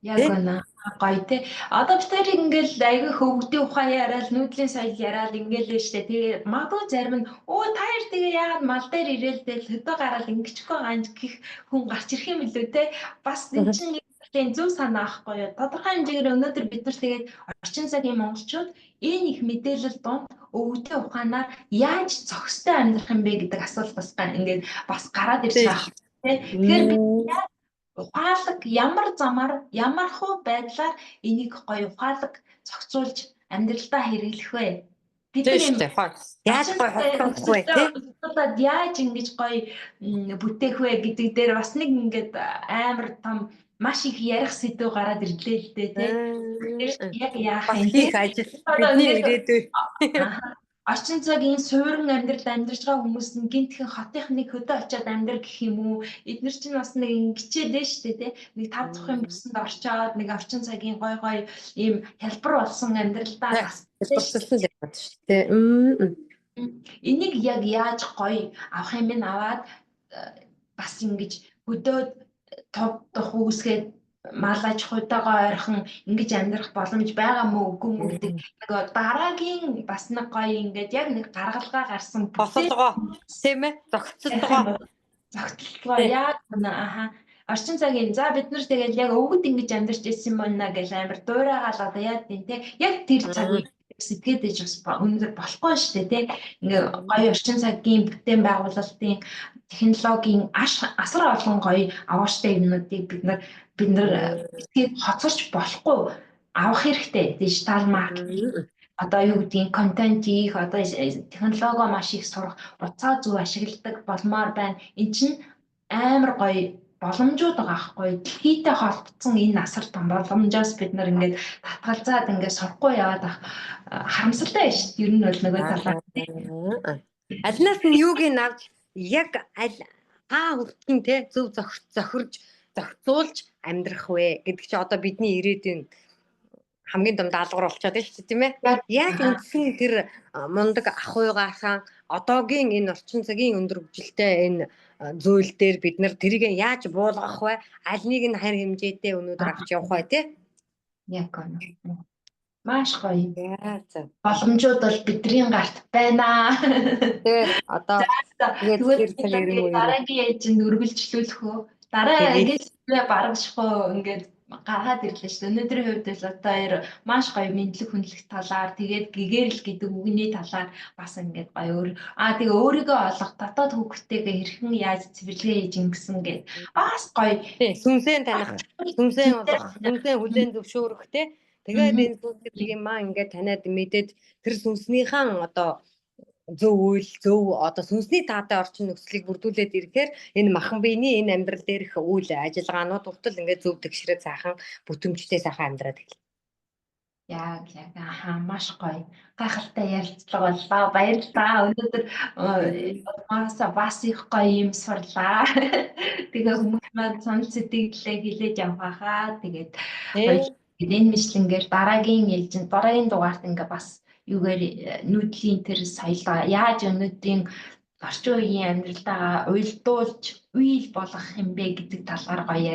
Яг үнэ. Гоё тий. Одоо бид тэрийг ингээд аягүй хөвгдийн ухаан яриад нүүдлийн соёл яриад ингээд л штэ. Тэгээ магадгүй зарим нь таяр тэгээ яагаад мал дээр ирээлдэл хөдөө гараад ингэчихгүй ганж гих хүн гарч ирэх юм лүү тий. Бас энэ чинь нэг зөв санаа ахгүй юу. Тодорхой хэмжээгээр өнөөдөр бид нар тэгээд орчин цагийн монголчууд энэ их мэдээлэл донд өвгдийн ухаанаар яаж зохистой амьдрах юм бэ гэдэг асуулт бас ингээд бас гараад ирж байгаа тий. Тэгэхээр бид ухаалаг ямар замаар ямар хуу байдлаар энийг гоё ухаалаг зохицуулж амьдралдаа хэрэглэх вэ? Бид яаж гоё холбох вэ тий? Яаж ингэж гоё бүтээх вэ гэдэг дээр бас нэг ингээд амар том маш их ярих сэдв гараад ирлээ л дээ тий. Яг яах юм хийх ажил бидний ирээдүй. Орчин цагийн суурин амьдралд амьдарч байгаа хүмүүс нь гинтхэн хотынх нэг хөдөө очиад амьдрах гэх юм уу? Эдгээр чинь бас нэг ингэчээд шүү дээ тий. Нэг 5 дахь бүсэнд орчоод нэг орчин цагийн гой ийм хэлбэр болсон амьдралдаа хэлбэрчилсэн л байна шүү дээ. Энийг яг яаж гоё авах юм бэ? Аваад бас ингэж хөдөөд товдох үүсгээд малаж хуйтагаа ойрхон ингэж амьдрах боломж байгаа мó үгүй мó гэдэг нэг дараагийн бас нэг гоё ингээд яг нэг гаргалгаа гарсан босолгоо тийм ээ зогтолгоо яг орчин цагийн за бид нар тэгэл яг өвгөд ингэж амьдарч ирсэн байна гэж амар дуурайгаал одоо яа тийм те яг тэр цагийг сэтгэхэд ээж бас өндөр болохгүй шүү дээ те ингээ гоё орчин цагийн бүтээн байгуулалтын технологийн асар олон гоё авааштай юмнуудыг бид нар битгий хоцорч болохгүй авах хэрэгтэй дижитал маркетинг одоо юу гэдгийг контент хийх одоо технологи маш их сурах буцаа зөв ашигладаг болмоор байна. Энд чинь амар гоё боломжууд байгаа хгүй. Дэлхийдээ холбогдсон энэ асар том боломжоос бид нар ингээд татгалзаад ингээд сурахгүй яваад ах харамсалтай шүү дээ. Ер нь бол нөгөө талаа. Алнаас нь юуг нь авч яг хүртэн те зөв зохирж зохицуулж амьдрах вэ гэдэг чи одоо бидний ирээдүйн хамгийн том даалгавар болчиход байна шүү дээ, тийм ээ? Яг үндсэн тэр мундаг ах уйгаахан одоогийн энэ орчин цагийн өндөр хөгжилтэй энэ зүйл дээр бид нар тэрийг яаж буулгах вэ? Аль нэг нь харь хэмжээтэй өнөөдөр авч явах вэ, тий? Яг үнэ. Маш гоё. За. Боломжууд бол бидний гарт байна. Тэ одоо тэгээд дараагийн ээжинд үргэлжлүүлэхөө. Дараа ээжээ баргашхоо ингээд гаргаад ирлээ шүү дээ. Өнөөдрийн хувьд бол одоо маш гоё мэдлэг хүнлэх талаар тэгээд гэгэрэл гэдэг үгний талаар бас ингээд гоё тэгээ өөрийгөө олох дотоод хүүхдтэйгээ хэрхэн яаж цэвэрлэгээ хийж ингэсэн гэдэг бас гоё. Сүнсээ таних, сүнсээ олох, сүнсээ хүлээн зөвшөөрөх те. Тэгээд энэ сүнсийг юм ингээд таниад мэдээд тэр сүнснийхэн одоо зөв үйл, зөв одоо сүнсний таатай орчин нөхцөлийг бүрдүүлээд ирэхээр энэ махан биений энэ амьдрал дээрх үйл ажиллагаанууд уртл ингээд зөв тэгшрээ цаахан бүтэмжтэй сайхан амьдраад эхэлнэ. Яг маш гоё. Гайхалтай ярилцлага боллоо. Баярлалаа. Өнөөдөр бас их гоё юм сурлаа. Тэгээ хүмүүс маань сонь сэтгэлээ хилээд явхаа. Тэгээд энэ мэтлэнгээр дараагийн дугаарт ингээ бас юугаар нүүдлийн тэр соёлоо яаж өнөөдрийн орчин үеийн амьдралдаа уялдуулж үйл болгох юм бэ гэдэг талаар гоё